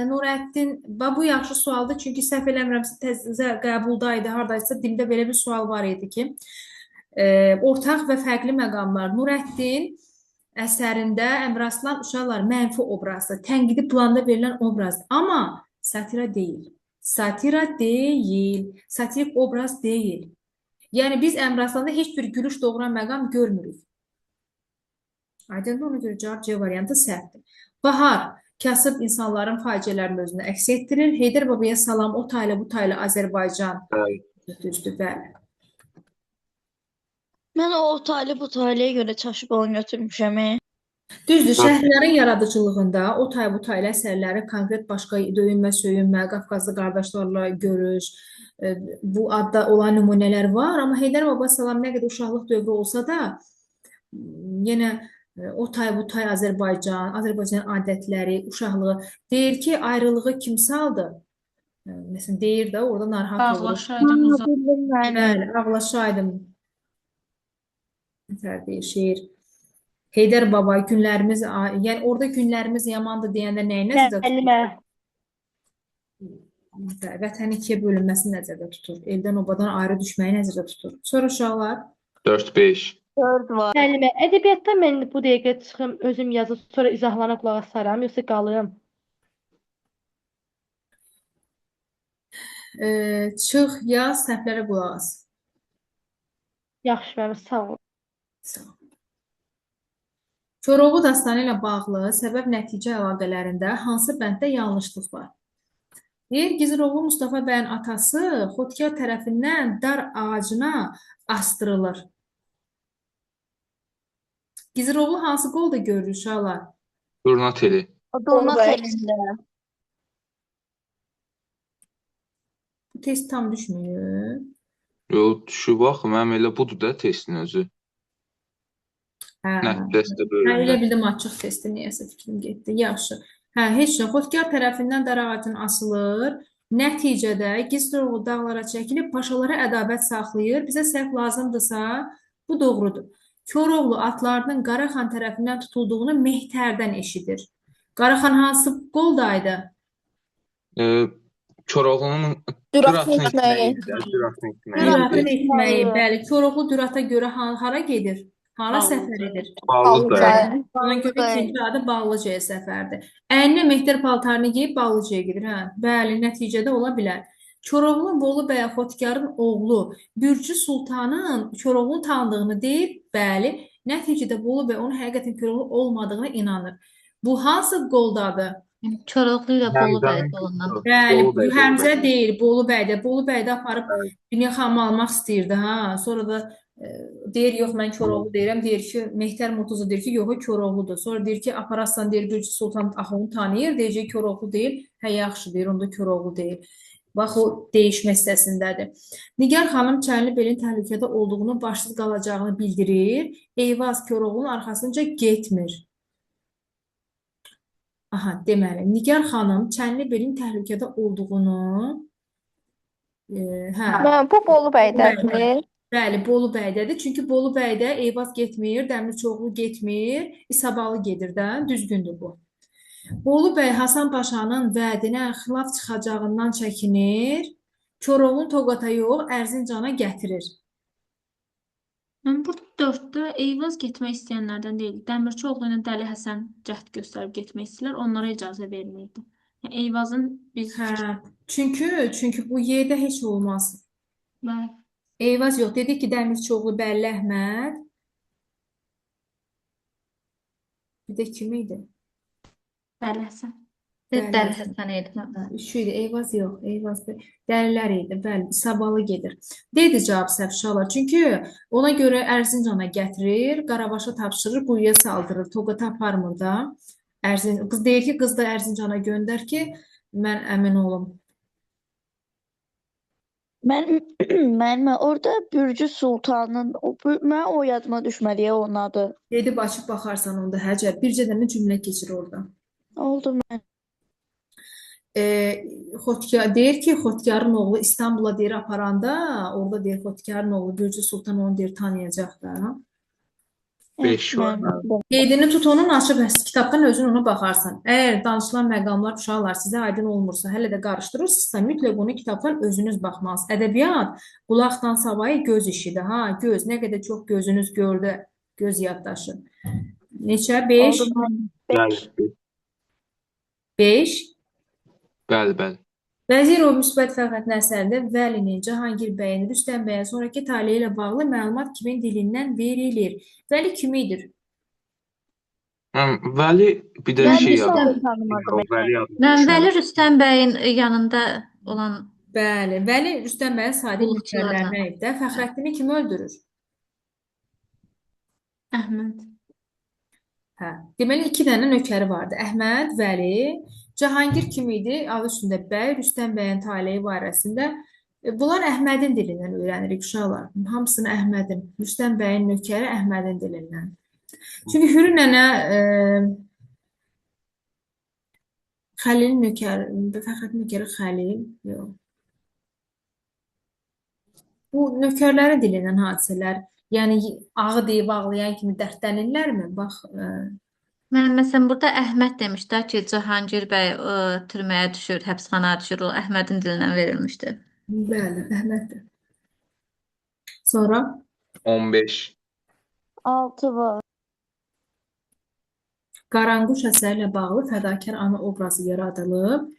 Nurəddin, bu yaxşı sualdır, çünki səhv eləmirəmsə təzə qəbulda idi, hardaysa dildə belə bir sual var idi ki, ortaq və fərqli məqamlar. Nurəddin əsərində Əmiraslan uşaqlar mənfi obrazdır, tənqidi planda verilən obrazdır. Amma satira deyil. Satira deyil. Satirik obraz deyil. Yəni biz Əmiraslanda heç bir gülüş doğuran məqam görmürük. Aydındır, ona görə cavab C variantı səhvdir. Bahar, kasıb insanların faciələrini özünə əks etdirir. Heydər Babaya salam, o taylı, bu taylı Azərbaycan. Düzdür, bəli. Mən o taylı bu taylıya görə çaşıb onu götürmüşəm. Düzdür, şəhərlərin yaradıcılığında o tay bu taylı əsərləri konkret başqa döyünmə, söyünmə, Qafqazlı qardaşlarla görüş, bu adda olan nümunələr var. Amma Heydər Baba salam nə qədər uşaqlıq dövrü olsa da, yenə o tay bu tay Azərbaycan, Azərbaycan adətləri, uşaqlığı deyir ki, ayrılığı kim saldı? Məsələn, deyir də orada narahat olur. Ağlaşaydım uzaq. Bəli, ağlaşaydım. Nətər deyir şeir. Heydər Baba günlərimiz, yəni orada günlərimiz yamandır deyəndə nəyi nəzərdə tutur? Vətəni ikiyə bölünməsi nəzərdə tutur. Eldən obadan ayrı düşməyi nəzərdə tutur. Sonra uşaqlar 4-5. 4 var. Müəllimə, ədəbiyyatda mən bu dəqiqə çıxım, özüm yazıb, sonra izahlarına qulaq asaram, yoxsa qalım? çıx, yaz, səhvlərə qulaq as. Yaxşı, müəllimə, sağ ol. Sağ ol. Koroğlu dastanı ilə bağlı səbəb-nəticə əlaqələrində hansı bənddə yanlışlıq var? Deyir, Giziroğlu Mustafa bəyin atası Xotkar tərəfindən dar ağacına astırılır. Giziroğlu hansı qolda görür uşaqlar? Durna teli. Durna telində. Bu test tam düşmüyor. Yox, düşüb baxım, mənim elə budur da testin özü. Nəticəsi də Mən elə bölünmə. bildim açıq testi, niyəsə fikrim getdi. Yaxşı. Heç nə. Xotkar tərəfindən dar ağacın asılır. Nəticədə Giziroğlu dağlara çəkilib, paşalara ədavət saxlayır. Bizə səhv lazımdırsa, bu doğrudur. Koroğlu atlarının Qaraxan tərəfindən tutulduğunu Mehtərdən eşidir. Qaraxan hansı qoldaydı? Koroğlunun Düratın Düratın etməyi. etməyi. Düratın Düratın etməyi. etməyi. Bəli, Koroğlu Dürata görə hara gedir? Hara səfər edir? Ballıca. Ona görə ikinci adı Ballıcaya səfərdir. Əyninə Mehdər paltarını geyib Ballıcaya gedir. Hə, bəli, nəticədə ola bilər. Koroğlu Bolu bəyə Xotkarın oğlu Bürcü Sultanın Koroğlu tanıdığını deyib, bəli, nəticədə Bolu bəy onun həqiqətən Koroğlu olmadığına inanır. Bu hansı qoldadır? Koroğlu ilə Bolu bəy olunan. Bəli, Bolu bəy, Həmzə Bolu bəy. deyil, Bolu bəydə. Bolu bəydə aparıb Dünya xanımı almaq istəyirdi, ha. Sonra da Deyir, yox, mən Koroğlu deyirəm. Deyir ki, Mehtər Murtuzu deyir ki, yox, o Koroğludur. Sonra deyir ki, aparaslan deyir, Gürcü Sultan axı onu tanıyır. Deyəcək Koroğlu deyil. Hə, yaxşı deyir, onda Koroğlu deyil. Bax, o değişmə hissəsindədir. Nigar xanım Çənlibelin təhlükədə olduğunu, başsız qalacağını bildirir. Eyvaz Koroğlunun arxasınca getmir. Aha, deməli, Nigar xanım Çənlibelin təhlükədə olduğunu, hə, Bu Bolu bəydədir. bəli, Bolu bəydədir. Çünki Bolu bəydə Eyvaz getmir, Dəmirçioğlu getmir, İsabalı gedir də, düzgündür bu. Bolu bəy Hasan Paşanın vədinə xilaf çıxacağından çəkinir. Koroğlunu Toqata yox, Ərzincana gətirir. Mən burada 4-də Eyvaz getmək istəyənlərdən deyil. Dəmirçioğlu ilə Dəli Həsən cəhd göstərib getmək istəyirlər. Onlara icazə vermirdi. Yəni Eyvazın biz Hə, çünki bu yerdə heç olmaz. Bəli. Eyvaz yox, dedik ki, Dəmirçioğlu, Bəlli Əhməd. Bir də kim idi? Dəli Həsən. Dəli Həsən idi. Şu idi, Eyvaz yox, Eyvaz dəlilər idi, bəli, İsabalı gedir. Deydi cavab səhv uşaqlar. Çünki ona görə Ərzincana gətirir, Qarabaşa tapşırır, quyuya saldırır, Toqata aparmır da. Qız deyir ki, qız da Ərzincana göndər ki, mən əmin olum. Mənim orada Bürcü Sultanın mən o yadıma düşmədi ya onun adı. Gedib açıb baxarsan onda Həcər, bircə dənə cümlə keçir orada. Oldu mən. Deyir ki, Xotkarın oğlu İstanbul'a deyir aparanda, orada deyir Xotkarın oğlu Gürcü Sultan onu deyir tanıyacaq da. 5 var. Qeydini tut onun, açıb kitabdan özün ona baxarsan. Əgər danışılan məqamlar uşaqlar sizə aydın olmursa, hələ də qarışdırırsınızsa, mütləq onu kitabdan özünüz baxmalısınız. Ədəbiyyat qulaqdan savayı göz işidir. Ha, göz. Nə qədər çox gözünüz gördü, göz yaddaşı. Neçə? 5? Oldu mən. Bəli, 5. bəli. Vəzirov müsbət fəxrətin əsərində Vəlinin, Cahangir bəyin, Rüstəm bəyin sonraki taleyi ilə bağlı məlumat kimin dilindən verilir? Vəli kimidir? Vəli bir də Mən şey bir yazdım. şey tanımadım. Vəli yazdım. Mən Vəli Rüstəm bəyin yanında olan Bəli, Vəli Rüstəm bəyin sadiq Qulluqçulardan. nökərlərinə idi də. Fəxrəddini kim öldürür? Əhməd. Hə. Deməli, 2 dənə nökəri vardı. Əhməd, Vəli. Cahangir kim idi? Adı üstündə bəy, Rüstəm bəyin taleyi barəsində. Bunlar Əhmədin dilindən öyrənirik uşaqlar. Hamısını Əhmədin, Rüstəm bəyin nökəri Əhmədin dilindən. Çünki Hürü nənə Xəlilin nökəri, Fəxrəddin nökəri Xəlil, yox. Bu nökərlərin dilindən hadisələr, yəni ağı deyib ağlayan kimi dərdlənirlərmi? Bax, Mən məsələn burada Əhməd demişdi ki, Cahangir bəy türməyə düşür, həbsxanaya düşür. O Əhmədin dilindən verilmişdi. bəli, Əhməddir. Sonra 15. 6 var. Qaranquş əsəri ilə bağlı fədakar ana obrazı yaradılıb.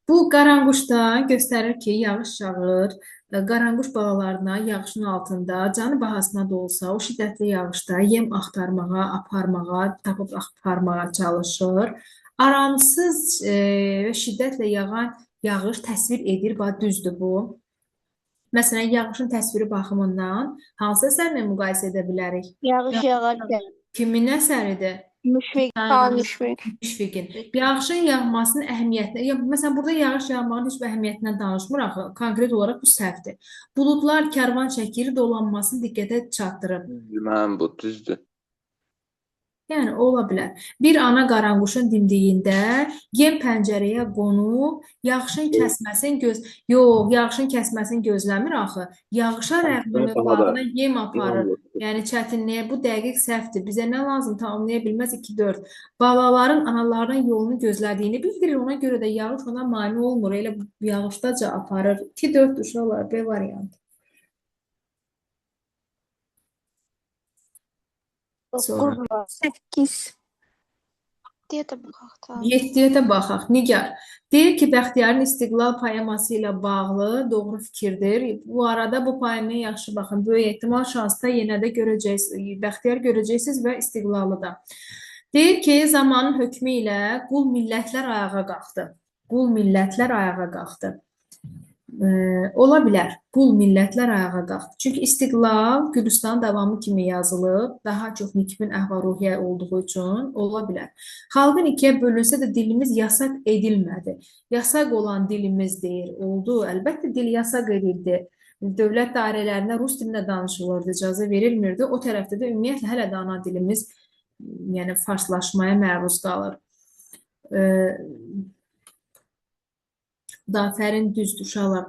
Bu Qaranquşda göstərir ki, yağış yağır, Qaranquş balalarına yağışın altında canı bahasına da olsa o şiddətli yağışda yem axtarmağa, aparmağa, tapıb aparmağa çalışır. Aramsız və şiddətlə yağan yağış təsvir edir, bax düzdür bu. Məsələn, yağışın təsviri baxımından hansı əsərlə müqayisə edə bilərik? Yağış yağarkən. Kimin əsəridir? Müşfiq. Müşfiq. Müşfiqin. Yağışın yağmasının əhəmiyyətinə, məsələn, burada yağış yağmağının heç bir əhəmiyyətindən danışmırıq, konkret olaraq bu səhvdir. Buludlar kərvan çəkir, dolanmasını diqqətə çatdırıb. Mən bu düzdür. Yəni, ola bilər. Bir ana qaranquşun dimdiyində yem pəncərəyə qonub, yağışın kəsməsini gözləmir axı. Yağışa rəğmimi bağına yem aparır. Yəni, çətinliyə bu dəqiq səhvdir. Bizə nə lazım tamamlaya bilməz 2-4. Balaların analarının yolunu gözlədiyini bildirir. Ona görə də yağış ona mane olmur. Elə yağışdaca aparır. 2-4 uşaqlar, B variantı. Sonra 8. Deyə də baxaq da. 7-yə də baxaq. Nigar. Deyir ki, Bəxtiyarın İstiqlal poeması ilə bağlı doğru fikirdir. Bu arada bu poemaya yaxşı baxın. Böyük ehtimal şansda yenə də görəcəksiniz. Bəxtiyar görəcəksiniz və İstiqlalı da. Deyir ki, zamanın hökmü ilə qul millətlər ayağa qalxdı. Qul millətlər ayağa qalxdı. Ola bilər. Qul millətlər ayağa qalxdı. Çünki İstiqlal Gürcüstanın davamı kimi yazılıb, daha çox nikbin əhval-ruhiyyə olduğu üçün ola bilər. Xalqın ikiyə bölünsə də dilimiz yasaq edilmədi. Yasaq olan dilimiz deyir, oldu. Əlbəttə dil yasaq edildi. Dövlət dairələrində rus dilində danışılırdı, icazə verilmirdi. O tərəfdə də ümumiyyətlə hələ də ana dilimiz yəni farslaşmaya məruz qalır. Xudafərin düzdür uşaqlar.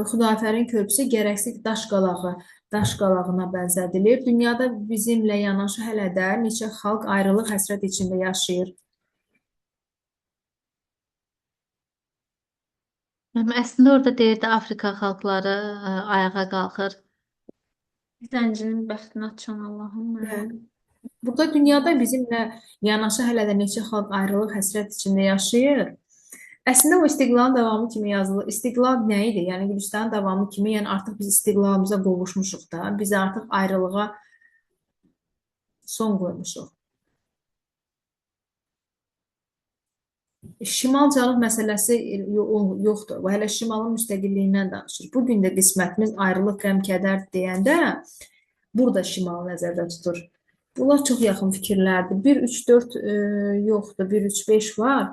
Xudafərin körpüsü gərəksiz daş qalağına bənzədilir. Dünyada bizimlə yanaşı hələ də neçə xalq ayrılıq həsrət içində yaşayır. Əslində orada deyirdi Afrika xalqları ayağa qalxır. Zəncinin bəxtini açan Allahım mənim. Burada dünyada bizimlə yanaşı hələ də neçə xalq ayrılıq həsrət içində yaşayır. Əslində o istiqlalın davamı kimi yazılır. İstiqlal nə idi? Yəni Gürcüstanın davamı kimi, yəni artıq biz istiqlalımıza qovuşmuşuq da. Biz artıq ayrılığa son qoymuşuq. Şimal-cənub məsələsi yoxdur. Bu hələ şimalın müstəqilliyindən danışır. Bugün də qismətimiz ayrılıq, qəm-kədər deyəndə burada şimal nəzərdə tutur. Bunlar çox yaxın fikirlərdir. 1-3-4 yoxdur, 1-3-5 var.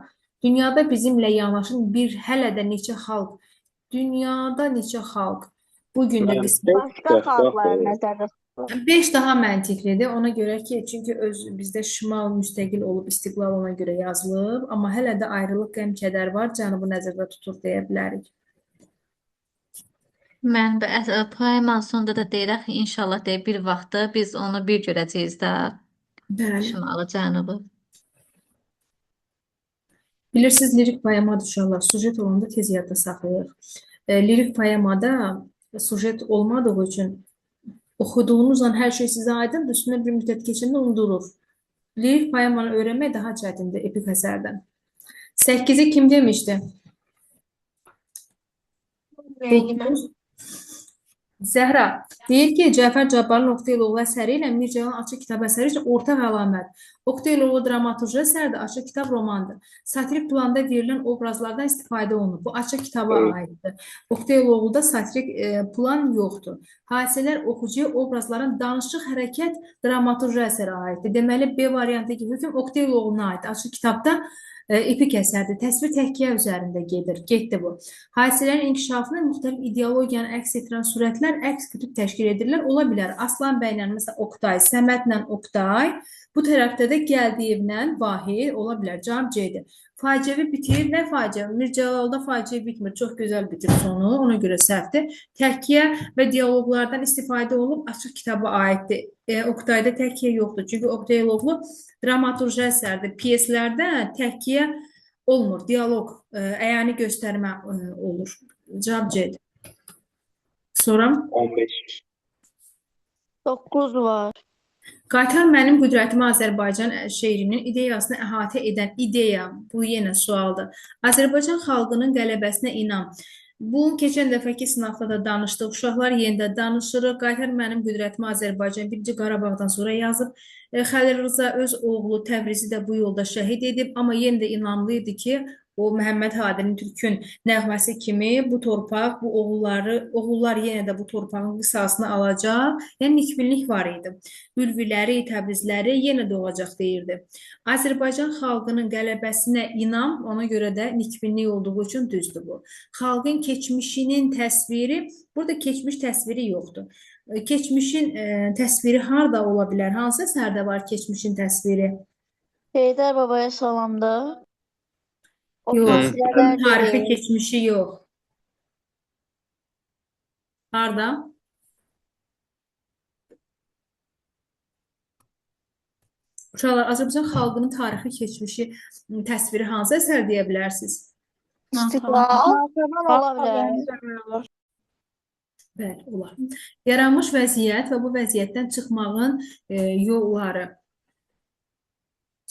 Dünyada bizimlə yanaşın hələ də neçə xalq. Dünyada neçə xalq. Bugün də qismət. Başqa xalqlar nəzərdə tutulur. 5 daha məntiqlidir. Ona görə ki, çünki bizdə şimal müstəqil olub, istiqlal ona görə yazılıb. Amma hələ də ayrılıq, qəm-kədər var. Cənubu nəzərdə tutur deyə bilərik. Mən poemanın sonunda da deyirəm ki, inşallah deyir bir vaxtı biz onu bir görəcəyik də Bəli. Şimalı, Cənubu. Bilirsiniz, lirik poemada uşaqlar, sujet olanda tez yadda saxlayırıq. Lirik poemada sujet olmadığı üçün oxuduğunuz an hər şey sizə aydındır, üstündə bir müddət keçəndə unudulur. Lirik poemanı öyrənmək daha çətindir epik əsərdən. 8-i kim demişdi? 9. Zəhra deyir ki, Cəfər Cabbarın Oqtaylıoğlu əsəri ilə Mir Cəlal Açıq kitab əsəri üçün ortaq əlamət. Oqtaylıoğlu dramaturji əsərdir, Açıq kitab romandır. Satirik planda verilən obrazlardan istifadə olunur. Bu Açıq kitaba aiddir. Oqtaylıoğluda satirik plan yoxdur. Hadisələr oxucuya obrazların danışıq hərəkət dramaturji əsərə aiddir. Deməli, B variantındakı hökm Oqtaylıoğluna aiddir. Açıq kitabda epik əsərdir. Təsvir təhkiyə üzərində gedir. Getdi bu. Hadisələrin inkişafını müxtəlif ideologiyanı əks etdirən surətlər əks kütüb təşkil edirlər. Ola bilər. Aslan bəylə məsələn Oqtay, Səmədlə Oqtay, bu tərəfdə də Gəldiyevlə Vahid ola bilər. Cavab C-dir. Faciəvi bitir. Nə faciə? Mir Cəlalda faciə bitmir. Çox gözəl bitir sonu. Ona görə səhvdir. Təhkiyə və dialoqlardan istifadə olub açıq kitaba aiddir. Oqtayda təhkiyə yoxdur. Çünki Oqtaylıoğlu dramaturji əsərdir. Pyeslərdə təhkiyə olmur. Dialoq, əyani göstərmə olur. Cavab C-dir. Sonra 15. 9 var. Qaytar mənim qüdrətimi Azərbaycan şeirinin ideyasını əhatə edən ideya, bu yenə sualdır. Azərbaycan xalqının qələbəsinə inam. Bu, keçən dəfəki sınavda da danışdıq. Uşaqlar yenə də danışırıq. Qaytar mənim qüdrətimi Azərbaycan birinci Qarabağdan sonra yazıb. Xəlil Rza öz oğlu Təbrizi də bu yolda şəhid edib. Amma yenə də inamlı idi ki, o Məhəmməd Hadinin Türkün nəğməsi kimi bu torpaq, bu oğullar yenə də bu torpağın qisasını alacaq. Yəni nikbinlik var idi. Bülbülləri, Təbrizləri yenə də olacaq deyirdi. Azərbaycan xalqının qələbəsinə inam, ona görə də nikbinlik olduğu üçün düzdür bu. Xalqın keçmişinin təsviri, burada keçmiş təsviri yoxdur. Keçmişin təsviri harda ola bilər? Hansı əsərdə var keçmişin təsviri? Heydər Babaya salamda. Yox, Təsvirlər tarixi deyil. keçmişi yox. Harda? Uşaqlar, Azərbaycan xalqının tarixi keçmişi təsviri hansı əsər deyə bilərsiniz? İstiqlal. Naxçıvan ola bilər. Bəli, olar. Yaranmış vəziyyət və bu vəziyyətdən çıxmağın yolları.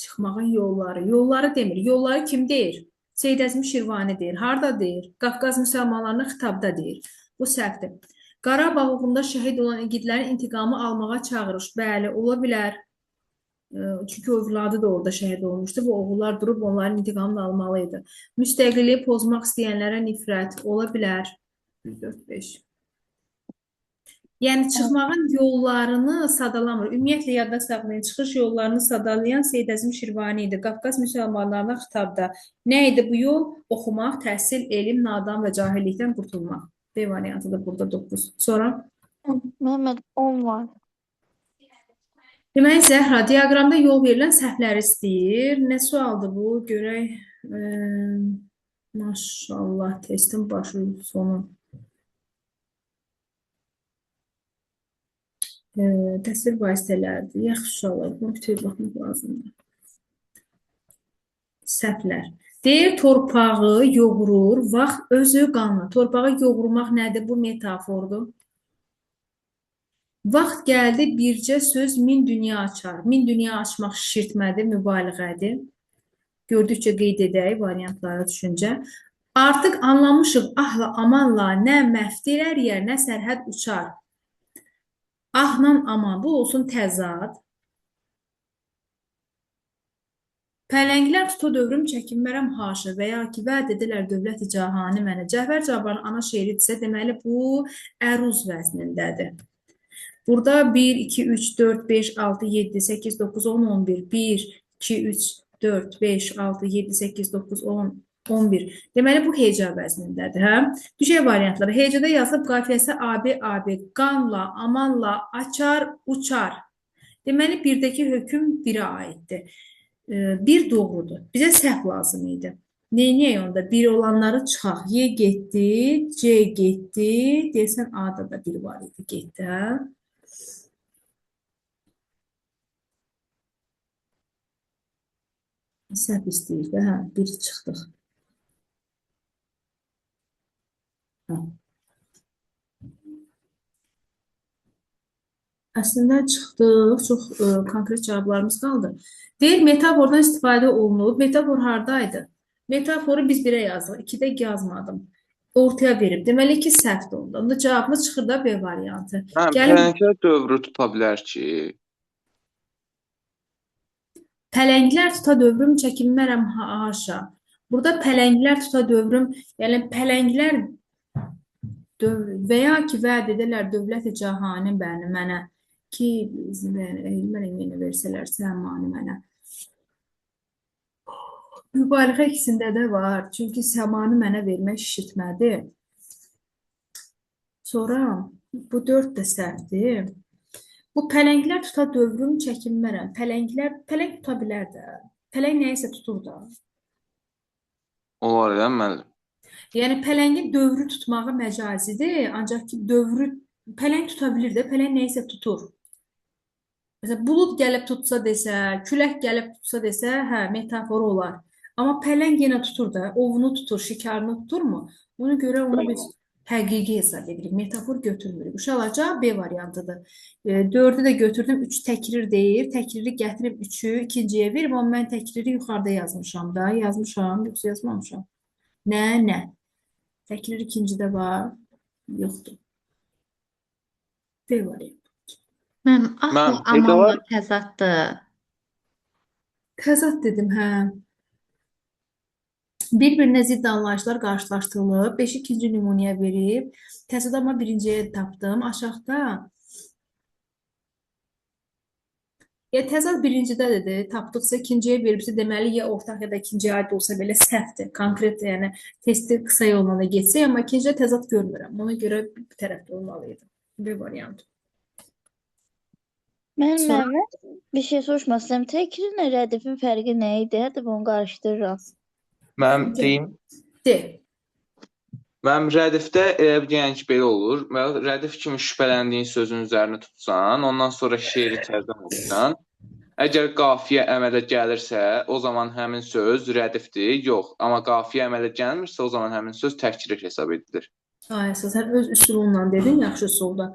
Çıxmağın yolları. Yolları demir. Yolları kim deyir? Seyid Əzmi Şirvani deyir. Harda deyir? Qafqaz müsəlmanlarına xitabda deyir. Bu səhvdir. Qarabağ uğrunda şəhid olan igidlərin intiqamı almağa çağırış. Bəli, ola bilər. Çünki övladı da orada şəhid olmuşdu. Bu oğullar durub onların intiqamını almalıydı. Müstəqilliyi pozmaq istəyənlərə nifrət ola bilər. 1, 4, 5. Yəni çıxmağın yollarını sadalamır. Ümumiyyətlə yadda saxlayın, çıxış yollarını sadalayan Seyid Əzim Şirvani idi. Qafqaz müsəlmanlarına xitabda. Nə idi bu yol? Oxumaq, təhsil, elm, nadan və cahillikdən qurtulmaq. B variantı da burada 9. Sonra Məhəmməd 10 var. deməli Zəhra diaqramda yol verilən səhvləri istəyir. Nə sualdır bu? Görək. Maşallah testin başı sonu. Təsvir vasitələrdir. Yaxşı suallar. Bunu bitir baxmaq lazımdır. Səhvlər. Deyir torpağı yoğurur, vaxt özü qanlı. Torpağı yoğurmaq nədir? Bu metafordur. Vaxt gəldi bircə söz min dünya açar. Min dünya açmaq şişirtmədir, mübaliğədir. Gördükcə qeyd edək variantlara düşüncə. Artıq anlamışıq ahla amanla nə məftir əriyər, nə sərhəd uçar. Ahla aman, bu olsun təzad. Pələnglər tuta dövrüm çəkinmərəm haşa və ya ki, vəd edilər dövlət-i cahani mənə. Cəfər Cabbarın ana şeiridirsə, deməli bu əruz vəznindədir. Burada 1, 2, 3, 4, 5, 6, 7, 8, 9, 10, 11. 1, 2, 3, 4, 5, 6, 7, 8, 9, 10, 11. Deməli, bu heca vəznindədir. Hə? Düşək variantları. Hecada yazılıb qafiyəsi abi, abi, qanla, amanla, açar, uçar. Deməli, birdəki hökm birə aiddir. Bir doğrudur. Bizə səhv lazım idi. Neyniyək onda? Bir olanları çıxaq. Y getdi, C getdi. Deyəsən, A-da da bir var idi. Getdi, hə? Səhv istəyirdi, hə? Biri çıxdıq. Əslində çıxdıq, çox konkret cavablarımız qaldı. Deyir, metafordan istifadə olunub. Metafor haradaydı? Metaforu biz birə yazdıq, 2-də yazmadım. Ortaya verib. Deməli ki, səhvdir onda. Onda cavabımız çıxır da B variantı. Pələnglər dövrü tuta bilər ki, Pələnglər tuta dövrüm çəkinmərəm haşa. Burada pələnglər tuta dövrüm, yəni pələnglər və ya ki, vəd edələr dövlət-i cahani mənə ki, mənə yeni versələr səmani mənə. Mübaliğə ikisində də var. Çünki səmanı mənə vermək şişirtmədir. Sonra bu 4 də səhvdir. Bu pələnglər tuta dövrüm çəkinmərəm. Pələng tuta bilər də. Pələng nəyisə tutur da. olar ya müəllim. Yəni pələngin dövrü tutmağı məcazidir, ancaq ki pələng tuta bilir də, pələng nəyisə tutur. Məsələn, bulud gəlib tutsa desə, külək gəlib tutsa desə, hə, metafor olar. Amma pələng yenə tutur da, ovunu tutur, şikarını tuturmu? Buna görə onu biz həqiqi hesab edirik, metafor götürmürük. Uşaqlar, cavab B variantıdır. 4-ü də götürdüm, 3 təkrir deyir, təkriri gətirib 3-ü ikinciyə verim, amma mən təkriri yuxarıda yazmışam da, yazmışam, yoxsa yazmamışam. Nə? Təkrir ikincidə var, yoxdur. B variantı. Mən ahla Mən amanla var. təzaddır. Təzad dedim, hə. Bir-birinə zidd anlayışlar qarşılaşdırılıb, 5 ikinci nümunəyə verib, təzad amma birinciyə tapdım. Aşağıda təzad birincidə tapdıqsa ikinciyə veribsə, deməli ya ortaq ya da ikinciyə aid olsa belə səhvdir. Konkret, yəni testi qısa yolla da geçsək, amma ikincidə təzad görmürəm. Ona görə bir tərəfdə olmalıydı. B variantı. Mən Sonra- Məhəmməd bir şey soruşmaq istəyirəm. Təkrirlə rədifin fərqi nə idi? Hətta bunu qarışdırıram. Mənim deyim, D. mənim rədifdə yəni ki, belə olur. Rədif kimi şübhələndiyin sözün üzərini tutsan, ondan sonra şeiri tərcümə etsən, əgər qafiyə əmələ gəlirsə, o zaman həmin söz rədifdir, yox. Amma qafiyə əmələ gəlmirsə, o zaman həmin söz təkrir hesab edilir. Sən öz üsulunla dedin, yaxşı üsulda.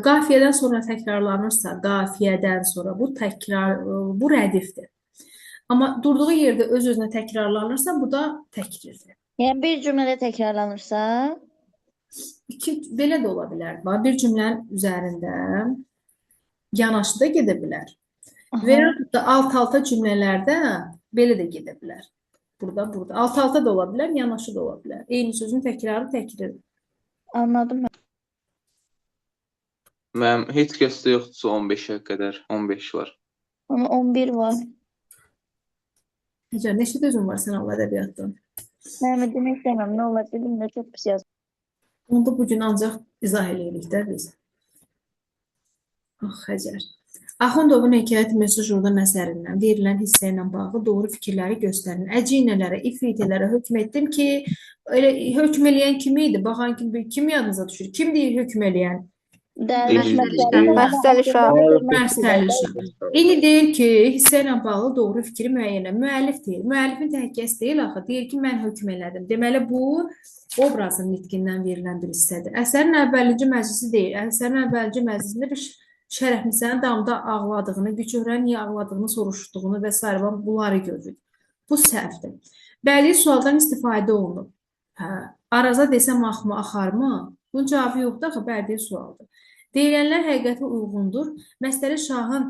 Qafiyədən sonra təkrarlanırsa, qafiyədən sonra bu rədifdir. Amma durduğu yerdə öz-özünə təkrarlanırsa, bu da təkrirdir. Yəni bir cümlədə təkrarlanırsa, Belə də ola bilər. Bir cümlənin üzərində yanaşı da gedə bilər. Və yaxud da alt-alta cümlələrdə belə də gedə bilər. Burada. Alt-alta da ola bilər, yanaşı da ola bilər. Eyni sözün təkrarı təkrir. Anladım mən. Mənim heç kəsdə yoxdursa 15-ə qədər, 15 var. Ama 11 var. Həcər, neçə dözüm var sən Allah ədəbiyyatdan? Mən demək istəmirəm. Nə olar dedim də çox pis yazdım. Onu da bugün ancaq izah eləyirik də biz. Ax, Həcər. Axundovun hekayət mesajurdan əsərindən verilən hissə ilə bağlı doğru fikirləri göstərin. Əcinələrə, ifritələrə hökm etdim ki, elə hökm eləyən kim idi? Baxan kim yadınıza düşür? Kim deyir hökm eləyən? Dərviş İblis Məstəli şah. Məstəli şah. İndi deyir ki, hissə ilə bağlı doğru fikri müəyyənlə. Müəllif deyir. Müəllifin təhkiyyəsi deyil axı. Deyir ki, mən hökm elədim. Deməli, bu obrazın nitqindən verilən bir hissədir. Əsərin əvvəlci məclisi deyil. Əsərin əvvəlci məclisində bir şərəflisənin damda ağladığını, Güçöhrənin niyə ağladığını soruşduğunu və s. bunları görürük. Bu səhvdir. Bədii sualdan istifadə olunur. Hə, Araza desəm axmı axarmı? Bunun cavabı yoxdur, axı bədii sualdır. Deyilənlər həqiqətə uyğundur. Məstəli şahın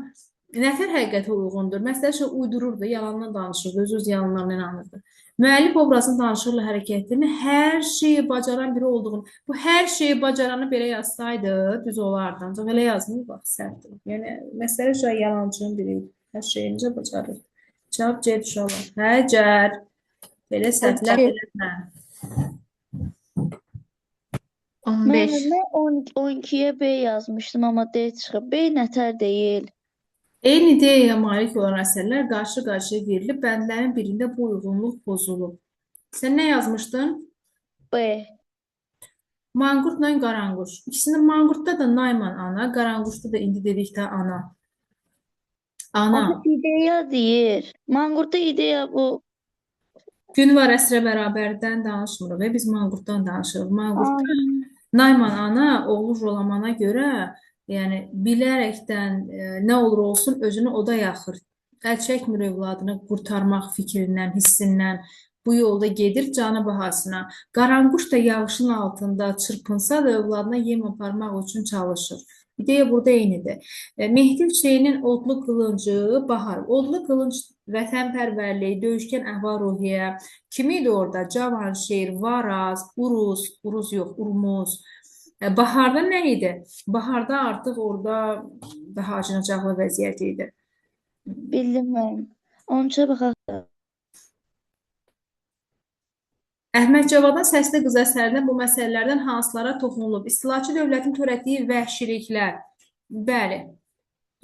nəfər həqiqətə uyğundur. Məstəli şah uydururdu, yalandan danışırdı, öz yalanlarına inanırdı. Müəllif obrazın danışıqla hərəkətini hər şeyi bacaran biri olduğunu, bu hər şeyi bacaranı belə yazsaydı, düz olardı. Ancaq elə yazmıyor, bax, səhvdir. Yəni, Məstəli şah yalancının biriydi. Hər şeyi necə bacarırdı. Cavab C uşaqlar. Həcər. Belə səhvlər eləmə. 15. Mən 12'ye B yazmışdım ama D çıxıb. B nətər deyil. Eyni ideyaya malik olan əsərlər qarşı-qarşıya verilib, bəndlərin birində bu uyğunluq pozulub. Sən nə yazmışdın? B. Manqurtla qaranquş. İkisində manqurtda da Nayman ana, qaranquşda da indi dedikdə ana. Ana. Ama ideya deyir. Manqurtda ideya bu. Gün var əsrə bərabərdən danışmırıq. Biz manqurtdan danışırıq. Manqurtda Nayman ana, oğlu Jolamana görə, yəni bilərəkdən nə olur olsun özünü oda yaxır. Əl çəkmir övladını qurtarmaq fikrindən, hissindən. Bu yolda gedir canı bahasına. Qaranquş da yağışın altında çırpınsa da övladına yem aparmaq üçün çalışır. İdeya burada eynidir. Mehdi Hüseynin odlu qılıncı Bahar. Odlu qılınc vətənpərvərlik, döyüşkən əhval-ruhiyyə. Kim idi orada? Cavanşir, Varaz, Uruz yox, Urmuz. Baharda nə idi? Baharda artıq orada daha acınacaqlı vəziyyət idi. Bildim mən. Onun üçün baxaq. Əhməd Cavadın Səsli qız əsərində bu məsələlərdən hansılara toxunulub? İstilaçı dövlətin törətdiyi vəhşiliklər. Bəli,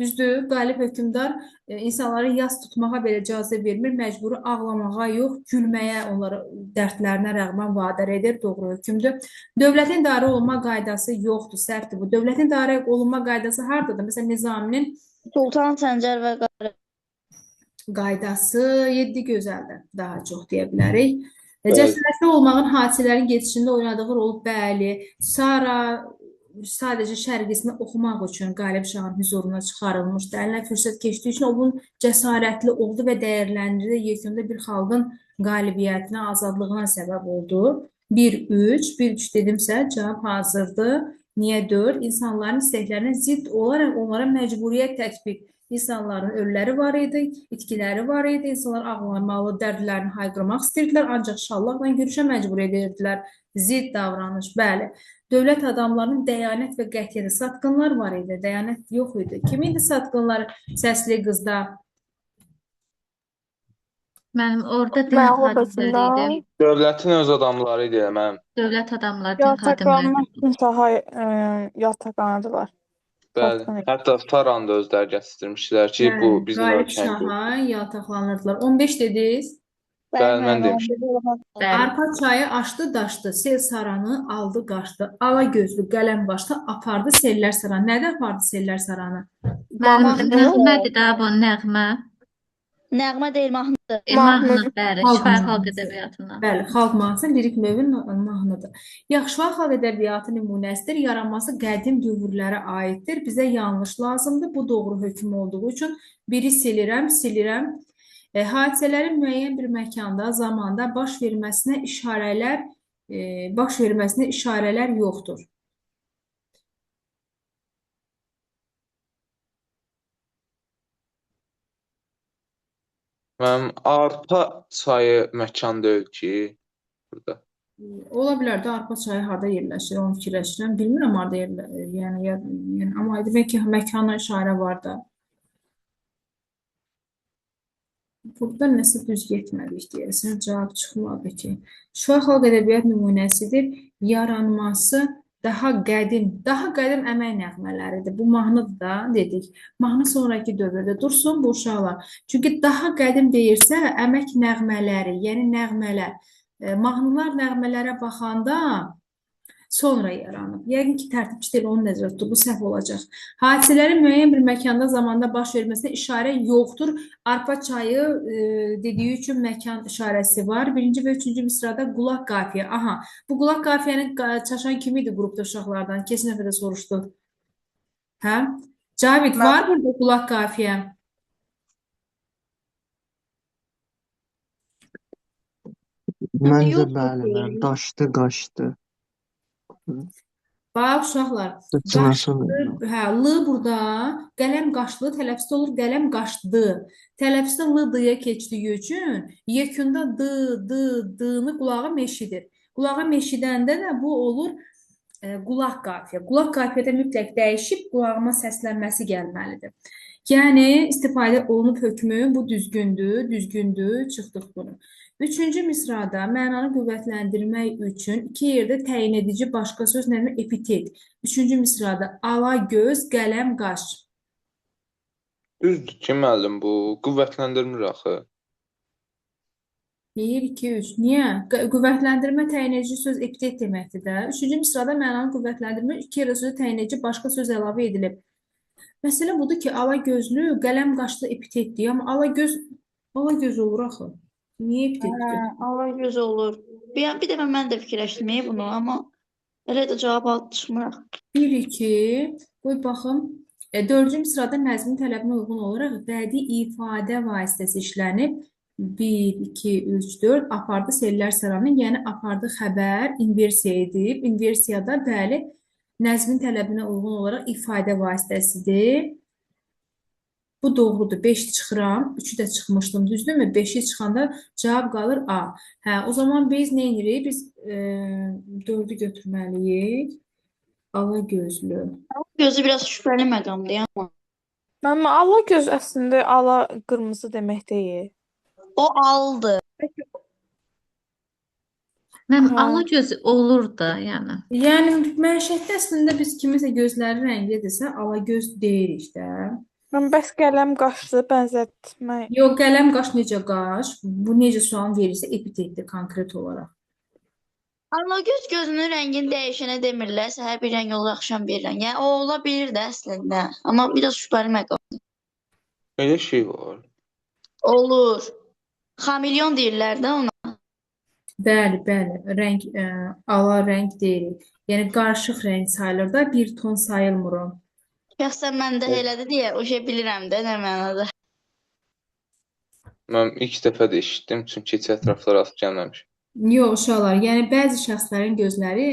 düzdür, qalib hökmdar insanları yas tutmağa belə icazə vermir, məcburi ağlamağa yox, gülməyə onları dərdlərinə rəğmən vadar edir, doğru hökmdür. Dövlətin idarə olunma qaydası yoxdur, səhvdir bu. Dövlətin idarə olunma qaydası hardadır? Məsələn, Nizaminin Sultan Səncər və Qarı. qaydası 7 gözəldir, daha çox deyə bilərik. Cəsarətli olmağın hadisələrin gedişində oynadığı rol bəli. Sara sadəcə şərqisini oxumaq üçün Qalib Şahın hüzuruna çıxarılmışdı. Əlinə fürsət keçdiyi üçün o bunun cəsarətli oldu və dəyərləndirdi. Yekunda bir xalqın qalibiyyətinə, azadlığına səbəb oldu. 1-3, 1-3 dedimsə cavab hazırdır. Niyə 4? İnsanların istəklərinə zidd olaraq onlara məcburiyyət tətbiq. İnsanların ölüləri var idi, itkiləri var idi, insanlar ağlamalı, dərdlərini hayqırmaq istəyirdilər, ancaq şallaqla yürüşə məcbur edirdilər. Zidd davranış, bəli. Dövlət adamlarının dəyanət və qətiyyəti, satqınlar var idi, dəyanət yox idi. Kim idi satqınlar Səsli qızda? Mənim orada din Məğlub xadimləri etsinlər. idi. Dövlətin öz adamları idi mənim. Dövlət adamları, din Yataqlanmaq xadimləri. üçün saha yataqxanadılar. Bəli. Hətta Taranı da özləri gətirmişdilər ki, bu bizim Qalib ölkənin. Şaha yataqlanırdılar. 15 dediniz. Bəli, mən demişdim. Bəli. Arpa çayı açdı, daşdı, sel saranı aldı, qaçdı. Ala gözlü qələm başda apardı sellər saranı. Nədə apardı sellər saranı? Mənim nəğmədir də bu nəğmə. Nəğmə deyil, mahnıdır. Mahnı, bəli, Xalq şifahi xalq mahnısı. ədəbiyyatından. Bəli, xalq mahnısı lirik növün mahnıdır. Yaxşı xalq ədəbiyyatı nümunəsidir. Yaranması qədim dövrlərə aiddir. Bizə yanlış lazımdır. Bu doğru hökm olduğu üçün biri silirəm. Hadisələrin müəyyən bir məkanda, zamanda baş verməsinə işarələr yoxdur. Mənim arpa çayı məkan deyil ki, burada. Ola bilər də arpa çayı harda yerləşir, onu fikirləşirəm. Bilmirəm harda yerləşir. Yəni amma demək ki, məkana işarə var da. Burada nəsə düz getmədik deyəsən, cavab çıxmadı ki. Şuşa xalq ədəbiyyat nümunəsidir. Yaranması daha qədim əmək nəğmələridir. Bu mahnıdır da dedik. Mahnı sonraki dövrdə dursun bu uşaqlar. Çünki daha qədim deyirsə, əmək nəğmələri, yəni nəğmələr, mahnılar nəğmələrə baxanda sonra yaranıb. Yəqin ki, tərtibçi deyil, onu nəzərdə tutub, bu səhv olacaq. Hadisələrin müəyyən bir məkanda, zamanda baş verməsinə işarə yoxdur. Arpa çayı dediyi üçün məkan işarəsi var. Birinci və üçüncü misrada qulaq qafiyə. Aha, bu qulaq qafiyəni çaşan kim idi qrupda uşaqlardan? Keçən dəfə də soruşdu. Hə? Cavid, var burada qulaq qafiyə? Məncə Yox, bəli, bəli. Daşdı, qaçdı. Bax, uşaqlar, Sıçması qaçdı, hə, l burada, qələm qaçdı, tələffüzdə olur, qələm qaçdı. Tələffüzdə l d-ya keçdiyi üçün, yekunda d-nı qulağım eşidir. Qulağım eşidəndə də bu olur qulaq qafiyə. Qulaq qafiyədə mütləq dəyişib qulağıma səslənməsi gəlməlidir. Yəni, istifadə olunub hökmü, bu düzgündür, çıxdıq bunu. Üçüncü misrada mənanı qüvvətləndirmək üçün iki yerdə təyin edici başqa söz nədir? Epitet. Üçüncü misrada ala göz, qələm, qaş. Düzdür ki, müəllim, bu qüvvətləndirmir axı. 1, 2, 3. Niyə? Qüvvətləndirmə təyin edici söz epitet deməkdir də. Üçüncü misrada mənanı qüvvətləndirmə iki yerdə sözü təyin edici başqa söz əlavə edilib. Məsələ budur ki, ala gözlü, qələm qaşlı epitetdir. Amma ala göz olur axı. Niyə epitetdir? Allah göz olur. Bir dəfə mən də fikirləşdim bunu, amma elə də cavab çıxmır. 1, 2, qoy baxım. Dördüncü sırada nəzmin tələbinə uyğun olaraq bədii ifadə vasitəsi işlənib. 1, 2, 3, 4 apardı sellər sıranı, yəni apardı xəbər, inversiya edib. İnversiyada bəli, nəzmin tələbinə uyğun olaraq ifadə vasitəsidir. Bu doğrudur. 5 çıxıram. 3-ü də çıxmışdım. Düzdürmü? 5-i çıxanda cavab qalır A. Hə, o zaman biz nə edirik? Biz 4-ü götürməliyik. Ala gözlü. Gözü biraz şübhəli məqamdır, amma Amma ala göz əslində ala qırmızı demək deyil. o aldı. Mən Hə. ala gözü olur da, yəni. Yəni, mənşətdə əslində biz kimisə gözləri rənglidirsə, ala göz deyirik də. Mən bəs qələm qaşlı bənzətmək. Yox, qələm qaş necə qaş? Bu necə sual verirsə epitetdir konkret olaraq. Allah göz gözünün rəngini dəyişənə demirlər. Səhər bir rəng olur, axşam bir rəng. Yəni o ola bilər də əslində. Amma biraz şübhəli məqam. Elə şey var. Olur. Xamilyon deyirlər də ona. Bəli, rəng, ala rəng deyirik. Yəni, qarışıq rəng sayılır da, bir ton sayılmır o. Şəxsən məndə elədi deyə o şey bilirəm də nə mənada. Mən ilk dəfə də eşitdim, çünki heç ətraflara rast gəlməmişəm. Yox, uşaqlar, yəni bəzi şəxslərin gözləri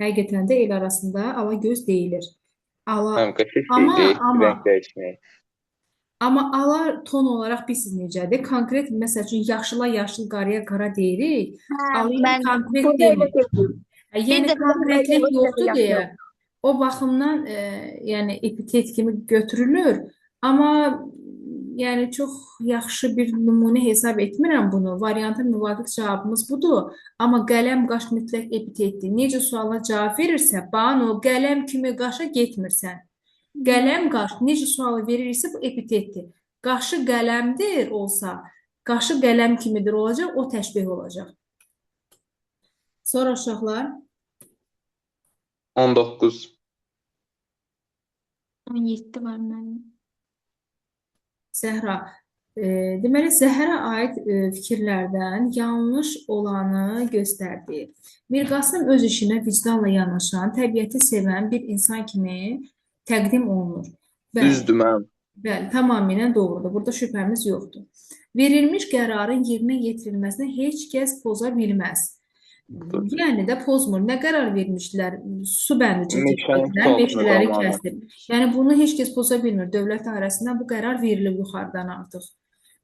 həqiqətən də el arasında ala göz deyilir. Həm qəşəng Amma- deyil, amma- rəng dəyişmək. Amma ala ton olaraq bilirsiniz necədir? Konkret, məsəl üçün, yaşıla yaşıl, qaraya qara deyirik. Alaya konkret demir. Yəni, dəfə konkretlik mən- yoxdur deyə, o baxımdan yəni epitet kimi götürülür. Amma yəni çox yaxşı bir nümunə hesab etmirəm bunu. Varianta müvafiq cavabımız budur. Amma qələm qaş mütləq epitetdir. Necə suala cavab verirsə, bano qələm kimi qaşa getmirsən. Qələm qaş necə sualı verirsə bu epitetdir. Qaşı qələmdir olsa, qaşı qələm kimidir olacaq, o təşbih olacaq. Sonra uşaqlar 19. 17 var mənim. Zəhra. Deməli, Zəhərə aid fikirlərdən yanlış olanı göstərdi. Mir Qasım öz işinə vicdanla yanaşan, təbiəti sevən bir insan kimi təqdim olunur. Düzdür mən. Bəli, tamamilə doğrudur. Burada şübhəmiz yoxdur. Verilmiş qərarın yerinə yetirilməsinə heç kəs poza bilməz. Yəni də pozmur. Nə qərar vermişdilər? Su bəndi çəkilmişlər, meşələri kəsdir. Yəni bunu heç kəs poza bilmir. Dövlət dairəsindən bu qərar verilib yuxarıdan artıq.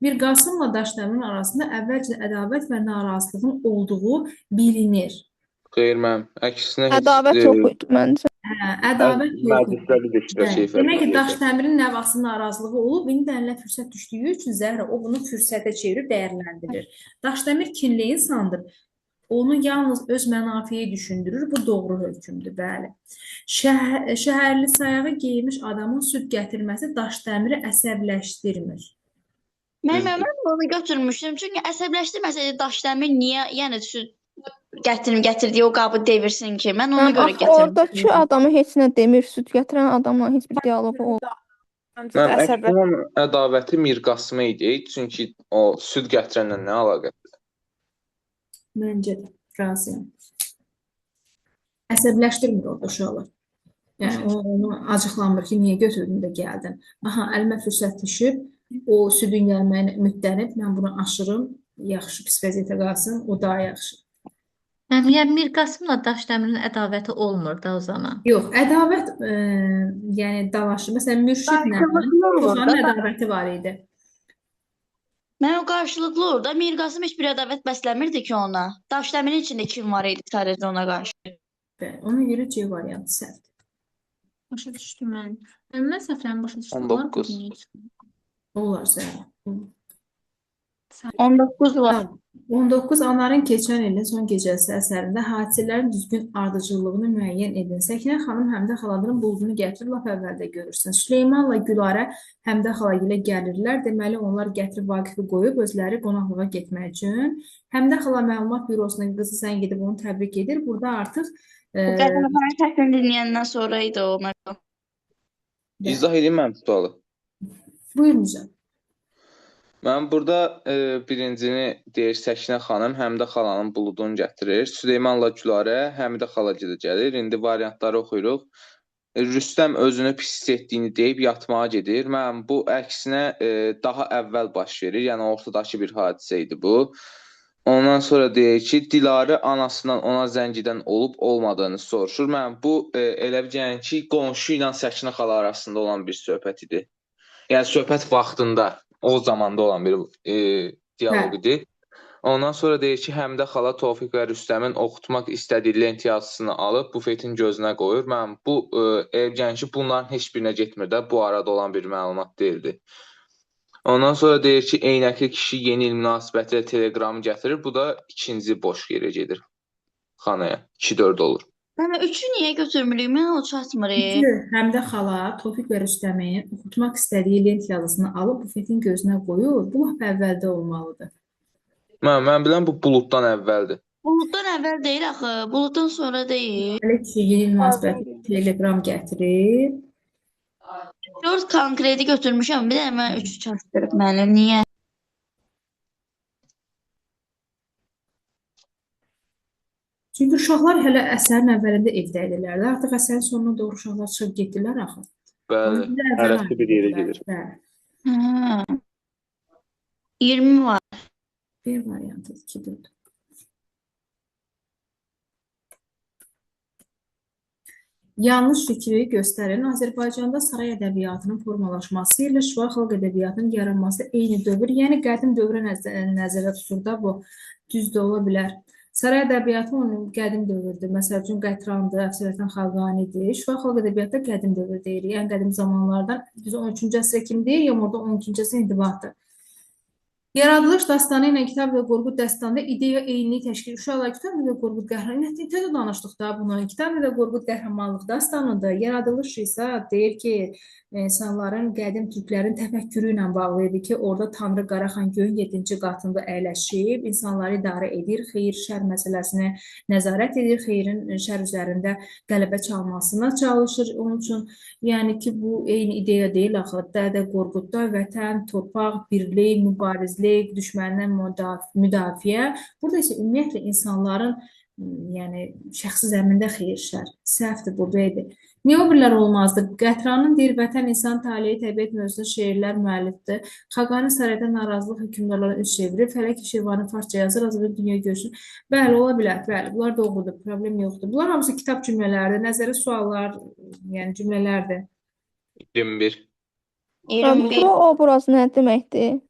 Mir Qasımla Daşdəmirin arasında əvvəlcə ədavət və narazılığın olduğu bilinir. Xeyr, mənim əksinə heç Ədavət yox idi məncə. Ədavət yox idi. məclisləri də iştirak Bəli. Demək ki, edir. Daşdəmirin nə vaxtsa narazılığı olub, indi əlinə fürsət düşdüyü üçün Zəhra o bunu fürsətə çevirib dəyərləndirir. Daşdəmir kinli insandır. Onu yalnız öz mənafiyi düşündürür. Bu doğru hökmdür, bəli. Şəhərli sayağı geymiş adamın süd gətirməsi Daşdəmiri əsəbləşdirmir. Mən onu götürmüşdüm. Çünki əsəbləşdirməsəydi Daşdəmir niyə yəni süd gətirdiyi o qabı devirsin ki? Mən ona görə Axı gətirmişdim. oradakı adamı heç nə demir, süd gətirən adamla heç bir dialoqu olmur. Məncə də Mənim əsəblə. əksinə ədavəti Mir Qasıma idi. Çünki o süd gətirənlə nə əlaqə? Məncə də razıyam. Əsəbləşdirmir orada uşaqlar. Yəni onu acıqlanmır ki, niyə götürdün də gəldin. Aha, əlimə fürsət düşüb, o südün gəlməyinə ümidlənib, mən bunu aşırım, yaxşı pis vəziyyətə qalsın, o daha yaxşı. Yəni Mir Qasımla Daşdəmirin ədavəti olmur da o zaman. Yox, ədavət yəni dalaşır. Məsələn, mürşidlə Xoxanın ədavəti var idi. Mən o qarşılıqlı orada Mir Qasım heç bir ədavət bəsləmirdi ki ona. Daşdəmirin içində kim var idi sadəcə ona qarşı. Bəli, ona görə C variantı səhvdir. Başa düşdüm mən. Mən səhvlərimi başa düşdüm. 19. Olar Zəhra. 19 var. 19 Anarın keçən ilin son gecəsi əsərində hadisələrin düzgün ardıcıllığını müəyyən edin. Səkinə xanım Həmidə xalanın buludunu gətirib lap əvvəldə görürsün. Süleymanla Gülarə Həmidə xala ilə gəlirlər. Deməli onlar gətirib Vaqifi qoyub özləri qonaqlığa getmək üçün. Həmidə xala məlumat bürosuna qızı sən gedib onu təbrik edir. Burada artıq Qəhrəmanın səsini dinləyəndən sonra idi o məqam. İzah edeyim mənim sualı. Buyurun Nizam. Mən burada birincini deyir Səkinə xanım Həmidə xalanın buludunu gətirir. Süleymanla Gülarə Həmidə xala gəlir. İndi variantları oxuyuruq. Rüstəm özünü pis hiss etdiyini deyib yatmağa gedir. Mən bu əksinə daha əvvəl baş verir. Yəni ortadakı bir hadisə idi bu. Ondan sonra deyir ki, Dilarə anasından ona zəng edən olub-olmadığını soruşur. Mən bu elə biləcəyəm ki, qonşu ilə Səkinə xala arasında olan bir söhbət idi. Yəni söhbət vaxtında, o zamanda olan bir dialoq idi. Ondan sonra deyir ki, Həmidə xala Tofiq və Rüstəmin oxutmaq istədiyi lent yazısını alıb bufetin gözünə qoyur. Mən bu elə biləcəm ki, bunların heç birinə getmir də, bu arada olan bir məlumat deyildi. Ondan sonra deyir ki, eynəkli kişi yeni il münasibətilə telegramı gətirir. Bu da ikinci boş yerə gedir xanaya. 2-4 olur. Yəni 3-ü niyə götürmürük? Mən o çatmır. Həmidə xala Tofiq və Rüstəmin oxutmaq istədiyi lent yazısını alıb bufetin gözünə qoyur. Bu lap əvvəldə olmalıdır. Mən bilən bu buluddan əvvəldir. Buluddan əvvəl deyil axı. Buluddan sonra deyil. Elə ki, yeni il münasibətilə telegram gətirir. 4 konkreti götürmüşəm. Bir də mən 3 çatdırıb müəllim. Niyə? Çünki uşaqlar hələ əsərin əvvəlində evdə edirlər. Artıq əsərin sonuna doğru uşaqlar çıxıb getdilər axı. Bəli, hərəsi bir yerə gedir. Bəli. 20 var. Bir variantı 2-4. Yanlış fikri göstərin. Azərbaycanda saray ədəbiyyatının formalaşması ilə şifahi xalq ədəbiyyatının yaranması eyni dövr. Yəni qədim dövrə nəzərdə tutur da bu düz də ola bilər. Saray ədəbiyyatı onun qədim dövrdür. Məsəl üçün Qətrandır, Əfsərətən Xaqanidir. Şifahi xalq ədəbiyyatda qədim dövr deyirik. Yəni qədim zamanlardan biz 13-cü əsrə kimi deyir, ya orada 12-ci əsrə intibatdır. Yaradılış dastanı ilə Kitab və Qorqud dastanında ideya eyni təşkil. Uşaqlar Kitab və Qorqud qəhrəmanlığı tez danışdıq da bunu. Kitab və Qorqud qəhrəmanlıq dastanıdır. Yaradılış isə deyir ki, insanların qədim türklərin təfəkkürü ilə bağlı idi ki, orada Tanrı Qaraxan göyün 7-ci qatında əyləşib, insanları idarə edir, xeyir-şər məsələsini nəzarət edir, xeyrin şər üzərində qələbə çalmasına çalışır. Onun üçün yəni ki, bu eyni ideya deyil axı. Dədə Qorqudda vətən, torpaq, birlik, mübarizlik, düşməndən müdafiə. Burada isə ümumiyyətlə insanların yəni şəxsi zəmində xeyir-şər. Səhvdir bu belə. Niyə o birlər olmazdı? Qətranın deyir, vətən, insan taleyi, təbiət mövzusunda şeirlər müəllifdir. Xaqani sarayda narazılıq hökmdarların üç çevirir. Fələk Şirvanı farsça yazır, Azərbaycan dünya görüşür. Bəli, ola bilər, bəli. Bunlar doğrudur, problem yoxdur. Bunlar hamısı kitab cümlələrdir, nəzəri suallar, yəni cümlələrdir. 21. Mikro obraz nə deməkdir?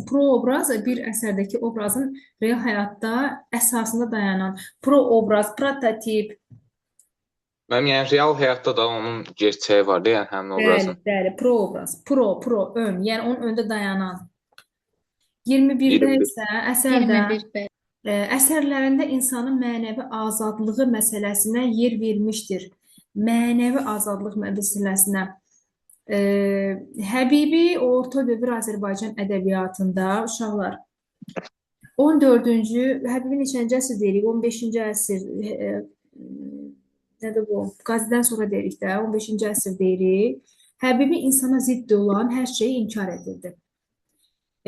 proobraz bir əsərdəki obrazın real həyatda əsasında dayanan proobraz, prototip. Mənim yəni real həyatda da onun gerçəyi var da, yəni həmin obrazın. Bəli, proobraz, ön, yəni onun öndə dayanan. 21-də 21. isə əsərdə 21 bəli. əsərlərində insanın mənəvi azadlığı məsələsinə yer vermişdir. Mənəvi azadlıq məsələsinə. Həbibi orta dövr Azərbaycan ədəbiyyatında uşaqlar 14-cü, Həbibi neçənci əsr deyirik? 15-ci əsr nədir bu? Qazidən sonra deyirik də, 15-ci əsr deyirik. Həbibi insana zidd olan hər şeyi inkar edirdi.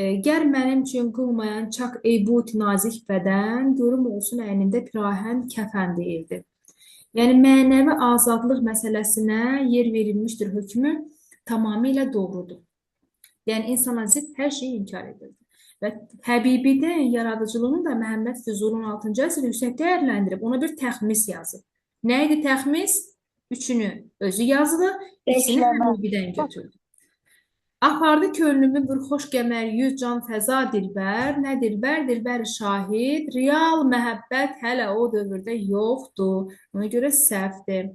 Gər mənim üçün qılmayan çak eybut nazik bədən, görüm olsun əynində pirahən kəfən deyirdi. Yəni, mənəvi azadlıq məsələsinə yer verilmişdir hökmü tamamilə doğrudur. Yəni, insana zidd hər şeyi inkar edirdi. Və Həbibidə yaradıcılığını da Məhəmməd Füzuli 16-cı əsr yüksək dəyərləndirib, ona bir təxmis yazıb. Nə idi təxmis? Üçünü özü yazdı, ikisini Həbibidən götürdü. Apardı könlümü bir xoş qəmər yüz can fəza dilbər, nə dilbər, dilbər şahid, real məhəbbət hələ o dövrdə yoxdur, ona görə səhvdir.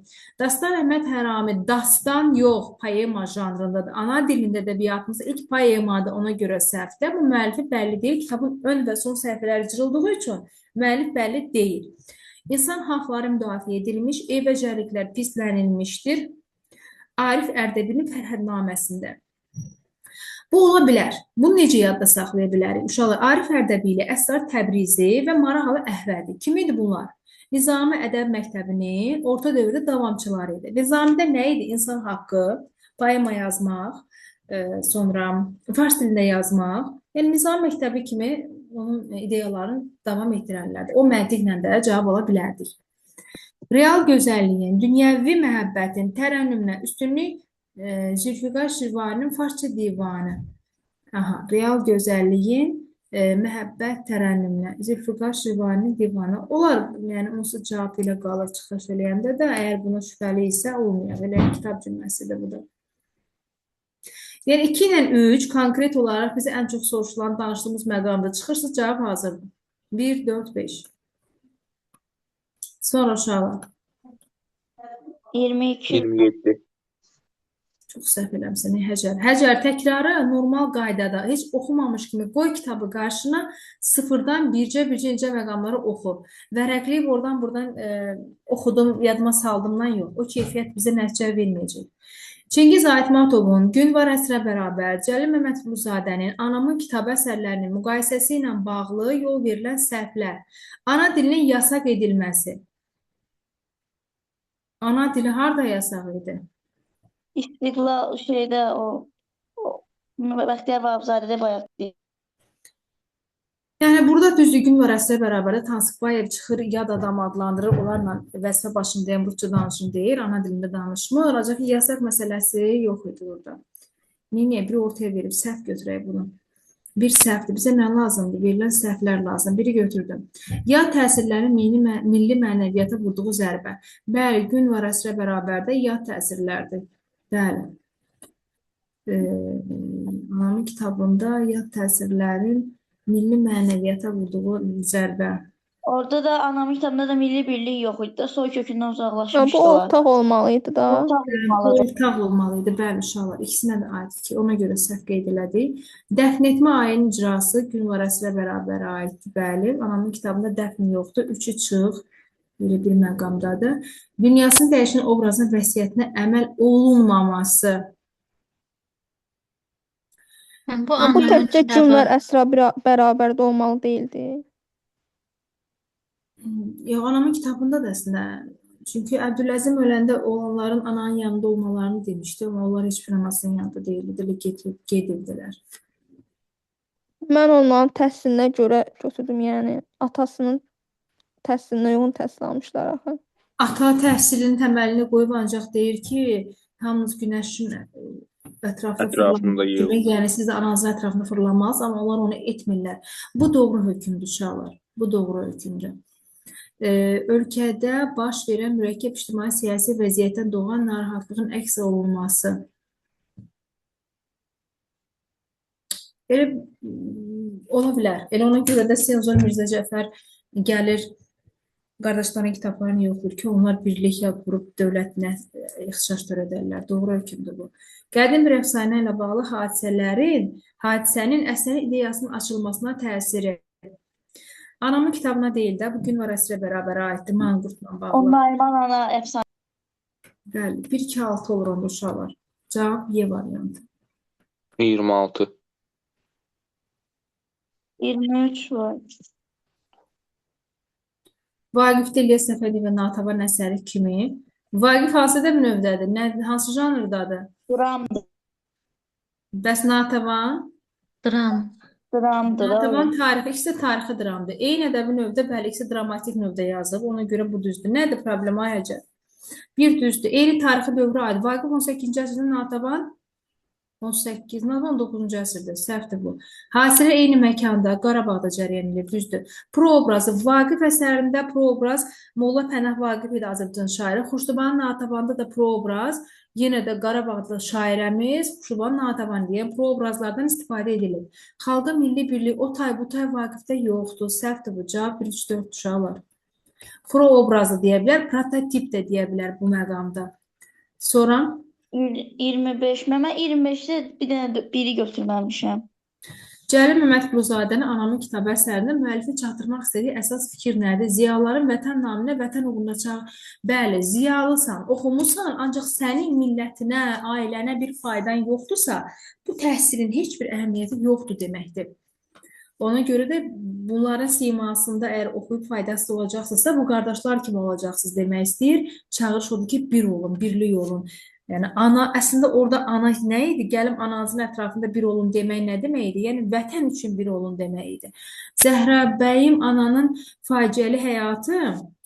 Dastan Əhməd Hərami, dastan yox, poema janrındadır. Ana dilində ədəbiyyatımızda ilk poemadır, ona görə səhvdir. Bu müəllifi bəlli deyil, kitabın ön və son səhifələri cırıldığı üçün müəllif bəlli deyil. İnsan haqları müdafiə edilmiş, ev və cərliklər pislənilmişdir. Arif Ərdəbilin Fərhədnaməsində. Bu ola bilər. Bunu necə yadda saxlaya bilərik? Uşaqlar, Arif Ərdəbili, Əsrar Təbrizi və Marahalı Əhvədi. Kim idi bunlar? Nizami Ədəb Məktəbinin orta dövrdə davamçıları idi. Nizamidə nə idi? İnsan haqqı, poema yazmaq, sonra fars dilində yazmaq. Yəni, Nizami Məktəbi kimi onun ideyalarını davam etdirənlərdir. O məntiqlə də cavab ala bilərdik. Real gözəlliyin, dünyəvi məhəbbətin tərənnümlə üstünlük Zülfiqar Şirvaninin Farsça divanı. Real gözəlliyin məhəbbət tərənnümlə Zülfiqar Şirvaninin divanı. Onlar, yəni onsuz cavab ilə qalır çıxış eləyəndə də, əgər buna şübhəli isə olmuyor. Belə kitab cümləsidir bu da. Yəni 2 ilə 3 konkret olaraq bizə ən çox soruşulan danışdığımız məqamda çıxırsa cavab hazırdır. 1, 4, 5. Sonra uşaqlar. 22. 27. Çox səhv eləmsən, Həcər. Həcər, təkrarı normal qaydada, heç oxumamış kimi qoy kitabı qarşına, sıfırdan bircə məqamları oxu. Vərəqləyib oradan oxudum, yadıma saldımdan yox. O keyfiyyət bizə nəticə verməyəcək. Çingiz Aytmatovun Gün var əsrə bərabər, Cəlil Məmmədquluzadənin Anamın kitab əsərlərinin müqayisəsi ilə bağlı yol verilən səhvlər. Ana dilinin yasaq edilməsi. Ana dili harada yasaq idi? İstiqlal şeydə o Bəxtiyar Vahabzadədə bayaq deyil. Yəni, burada düzdür, Gün var əsrə bərabərdə Tansıkbayev çıxır, yad adam adlandırır, onlarla vəzifə başındayım, Rusça danışın deyir, ana dilində danışmır, ancaq yasaq məsələsi yox idi orada. Niyə? Biri ortaya verib, səhv götürək bunu. Bir səhvdir, bizə nə lazımdır? Verilən səhvlər lazım, biri götürdüm. Yad təsirlərin milli mənəviyyata vurduğu zərbə. Bəli, Gün var əsrə bərabərdə yad təsirlərdir. Bəli. Anamın kitabında yad təsirlərin milli mənəviyyata vurduğu zərbə. Orada da Anamın kitabında da milli birlik yox idi da, soy kökündən Bu uzaqlaşmışdılar. ortaq olmalıydı da. Ortaq olmalıydı, bəli uşaqlar. İkisinə də aiddir ki, ona görə səhv qeyd elədik. Dəfn etmə ayının icrası Gün var əsrə bərabər aiddir, bəli. Anamın kitabında dəfn yoxdur, 3-ü çıx, belə bir məqamdadır. Dünyasını dəyişən obrazın vəsiyyətinə əməl olunmaması. Bu Bu Anamın təkcə Gün var kitabı. əsrə bərabərdə olmalı deyildi. Yox, Anamın kitabında da əslində. Çünki Əbdüləzim öləndə olanların ananın yanında olmalarını demişdi, amma onlar heç bir anasının yanında deyildi, gedirdilər. Mən onların təhsilinə görə götürdüm, yəni atasının təhsilinə uyğun təhsil almışlar axı. Ata təhsilinin təməlini qoyub ancaq deyir ki, hamınız günəşin ətrafında Ətrafında fırlanır. Yəni siz də ananızın ətrafında fırlanmaz, amma onlar onu etmirlər. Bu doğru hökmdür uşaqlar. Bu doğru hökmdür. Ölkədə baş verən mürəkkəb ictimai-siyasi vəziyyətdən doğan narahatlığın əks olunması. Elə ola bilər. Elə ona görə də Senzor Mirzə Cəfər gəlir qardaşların kitablarını yoxlayır ki, onlar birlik qurub dövlətinə ixtişaş törədərlər. Doğru hökmdür bu. Qədim bir əfsanə ilə bağlı hadisənin əsəri ideyasının açılmasına təsiri. Anamın kitabına deyil də, bu gün var əsrə bərabərə aiddir, manqurtla bağlı. Onlar bana efsane. Bəli, 1-2-6 olur onda uşaqlar. Cavab Y variantı. 26. 23 var. Vaqif İlyas Səfədiyev və Natəvan əsəri kimi. Vaqif hansı ədəbi növdədir? Hansı janrdadır? Dramdır. Bəs Natəvan? Dram. Dramdır. Natəvan tarixi, ikisi də tarixi dramdır. Eyni ədəbi növdə, bəli, ikisi dramatik növdə yazıb. Ona görə bu düzdür. Nədir problem ayəcək? Bir düzdür. Eyni tarixi dövrə aid. Vaqif 18-ci əsrdə, Natəvan 18, 19-cu əsrdə. Səhvdir bu. Hadisələr eyni məkanda, Qarabağda cərəyan edir. Düzdür. Proobrazı. Vaqif əsərində proobraz Molla Pənah Vaqif idi Azərbaycan şairi. Xuşdubanın Natəvanda da proobraz yenə də Qarabağda şairəmiz Xuşduban Natəvan deyən proobrazlardan istifadə edilir. Xalqa milli birlik o tay bu tay Vaqifdə yoxdur. Səhvdir bu. Cavab 1-3-4 uşaqlar. Proobrazı deyə bilər, prototip də deyə bilər bu məqamda. Sonra 25. Mən 25-də bir dənə biri götürməmişəm. Cəlil Məmmədquluzadənin Anamın kitabı əsərində müəllifin çatdırmaq istədiyi əsas fikir nədir? Ziyalıların vətən naminə, vətən uğruna çağır. Bəli, ziyalısan, oxumusan, ancaq sənin millətinə, ailənə bir faydan yoxdursa, bu təhsilin heç bir əhəmiyyəti yoxdur deməkdir. Ona görə də bunların simasında əgər oxuyub faydası olacaqsınızsa, bu qardaşlar kimi olacaqsınız demək istəyir. Çağırış odur ki, bir olun, birlik olun. Yəni, əslində orada ana nə idi? Gəlim ananızın ətrafında bir olun demək nə demək idi? Yəni, vətən üçün bir olun demək idi. Zəhra bəyim ananın faciəli həyatı,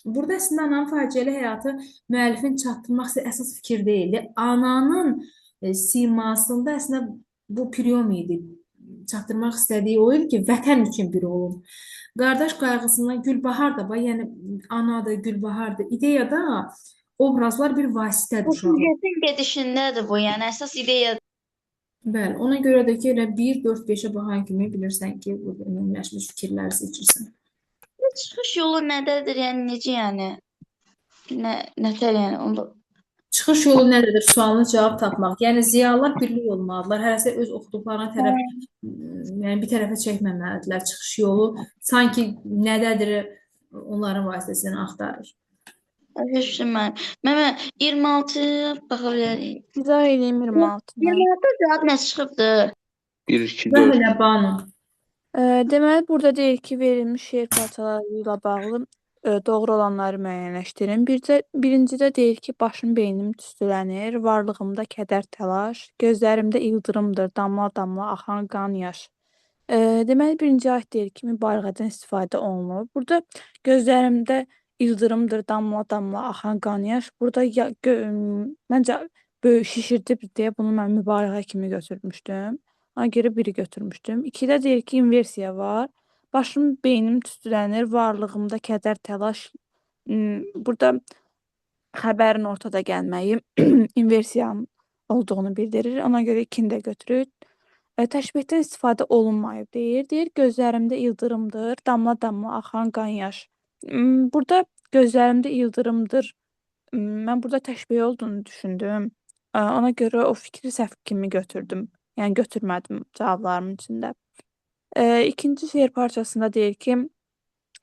burada əslində ananın faciəli həyatı müəllifin çatdırmaq əsas fikir deyildi. Ananın simasında əslində bu priom idi. Çatdırmaq istədiyi o idi ki, vətən üçün bir olun. Qardaş qayğısından Gülbahar da var, yəni anadır, Gülbahardır. İdeyada obrazlar bir vasitədir Bu uşaqlar. süjetin gedişindədir bu, yəni əsas ideya. Bəli, ona görə də ki, elə 1, 4, 5-ə baxan kimi bilirsən ki, bu ümumiləşmiş fikirləri seçirsən. Çıxış yolu nədədir, yəni necə yəni? Nətər yəni onu Çıxış yolu nədir? Sualına cavab tapmaq. Yəni ziyalılar birlik olmalıdırlar. Hərəsi öz oxuduqlarına tərəf, yəni bir tərəfə çəkməməlidirlər. Çıxış yolu sanki nədədir onların vasitəsilə axtarır. Düşdüm mən. Mən 26 baxa bilərik. İzah edeyim 26-dan. 26 cavab nə çıxıbdır? 1, 2, Bəli, 4. elə Banu. Deməli, burada deyir ki, verilmiş şeir parçaları ilə bağlı doğru olanları müəyyənləşdirin. Birincidə deyir ki, başım beynim tüstülənir, varlığımda kədər təlaş, gözlərimdə ildırımdır, damla-damla axan qan yaş. Deməli, birinci ayət deyir ki, mübaliğədən istifadə olunur. Burada gözlərimdə ildırımdır, damla-damla axan qan yaş. Burada məncə böyük şişirdib deyə bunu mən mübaliğə kimi götürmüşdüm. Ona görə biri götürmüşdüm. 2-də deyir ki, inversiya var. Başım, beynim tüstülənir, varlığımda kədər təlaş. Burada xəbərin ortada gəlməyi inversiyanın olduğunu bildirir. Ona görə 2-ni də götürürük. Təşbehdən istifadə olunmayıb deyir. Deyir, gözlərimdə ildırımdır, damla-damla axan qan yaş. Burada gözlərimdə ildırımdır. Mən burada təşbeh olduğunu düşündüm. Ona görə o fikri səhv kimi götürdüm. Yəni götürmədim cavablarımın içində. İkinci şeir parçasında deyir ki,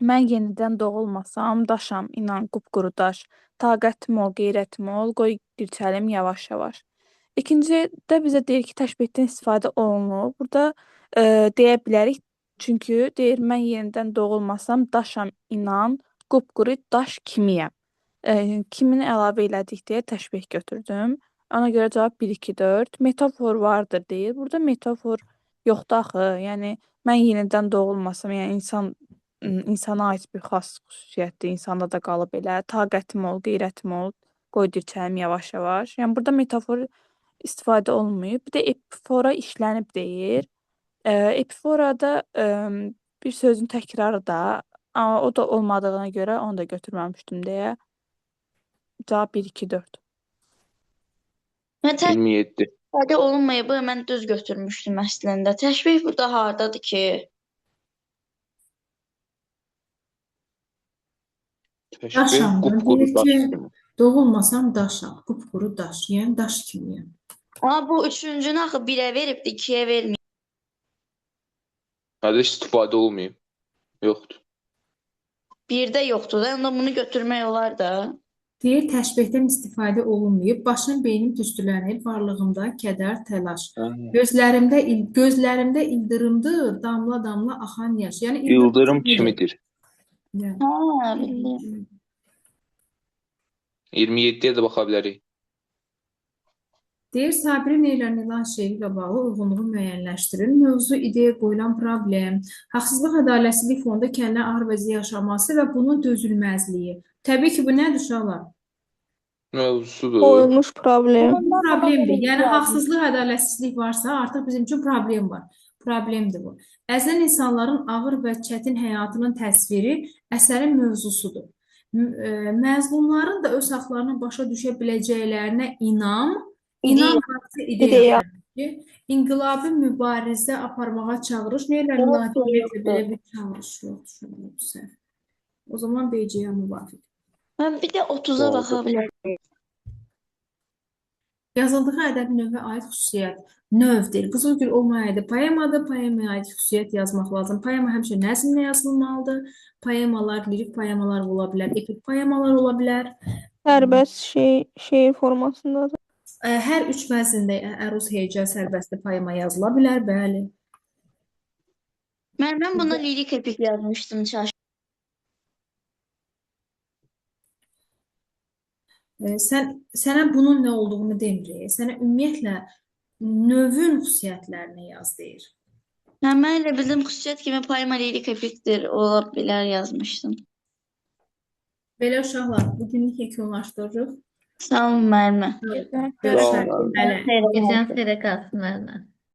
mən yenidən doğulmasam, daşam, inan, qupquru daş. Taqətim ol, qeyrətim ol, qoy dirçəlim yavaş-yavaş. İkincidə bizə deyir ki, təşbehdən istifadə olunur. Burada deyə bilərik, çünki deyir, mən yenidən doğulmasam, daşam, inan, qupquru daş kimiyəm. Kimini əlavə elədik deyə təşbeh götürdüm. Ona görə cavab 1, 2, 4. Metafor vardır deyir. Burada metafor yoxdur axı. Yəni, mən yenidən doğulmasam, yəni insana aid bir xas xüsusiyyətdir. İnsanda da qalıb elə. Taqətim ol, qeyrətim ol, qoy dirçəlim yavaş-yavaş. Yəni, burada metafor istifadə olunmayıb. Bir də epifora işlənib deyir. Epiforada bir sözün təkrarı da, o da olmadığına görə onu da götürməmişdim deyə. Cavab 1, 2, 4. 27. 27. İstifadə olunmayıb, mən düz götürmüşdüm əslində. Təşbih burada hardadır ki? Təşbih Daşam da qupquru deyir daş ki, kimi. doğulmasam daşam, qupquru daş, yəni daş kimiyəm. Amma bu üçüncünü axı 1-ə veribdi, 2-yə verməyib. Hədə istifadə olmayıb. Yoxdur. 1-də yoxdur da, onda bunu götürmək olar da. Deyir, təşbehdən istifadə olunmayıb, başım beynim tüstülənib, varlığımda kədər, təlaş. Gözlərimdə ildırımdır, damla damla axan yaş. Yəni İldırım nedir? kimidir. Yəni, Ha, bildim. 27-yə də baxa bilərik. deyir, Sabirin eylənilən şeiri ilə bağlı uyğunluğu müəyyənləşdirin. Mövzu ideya qoyulan problem, haqsızlıq, ədalətsizlik fonunda kəndin ağır vəziyyət yaşaması və bunun dözülməzliyi. Təbii ki, bu nədir uşaqlar? Mövzusudur. Qoyulmuş problem. Bu problemdir. Yəni, haqsızlıq, ədalətsizlik varsa, artıq bizim üçün problem var. Problemdir bu. Əzilən insanların ağır və çətin həyatının təsviri əsərin mövzusudur. Məzlumların da öz haqlarını başa düşə biləcəklərinə İnam qarşı ideyalardır ki, inqilabi mübarizə aparmağa çağırış. Neylə münafiqliklə belə bir çağırış yoxdur. O zaman BC-yə müvafiq. Mən bir də 30-a baxa bilərəm. Yazıldığı ədəbi növə aid xüsusiyyət növdir. Qızılgül olmayaydı poemadır. Poemaya aid xüsusiyyət yazmaq lazım. Poema həmişə nəzmlə yazılmalıdır. Poemalar, lirik poemalar ola bilər, epik poemalar ola bilər. Sərbəst şeir formasındadır. Hər üç vəzində əruz, heca, sərbəstli poema yazıla bilər, bəli. Mən buna lirik epik yazmışdım çaş. Sənə bunun nə olduğunu demirik. Sənə ümumiyyətlə növün xüsusiyyətlərini yaz deyir. Mən elə bizim xüsusiyyət kimi poema lirik epikdir, ola bilər yazmışdım. Belə uşaqlar, bugünlük yekunlaşdırırıq. Sağ olun müəllimə. Görüşək. Hələ. Gecən xeyrə qalsın müəllimə.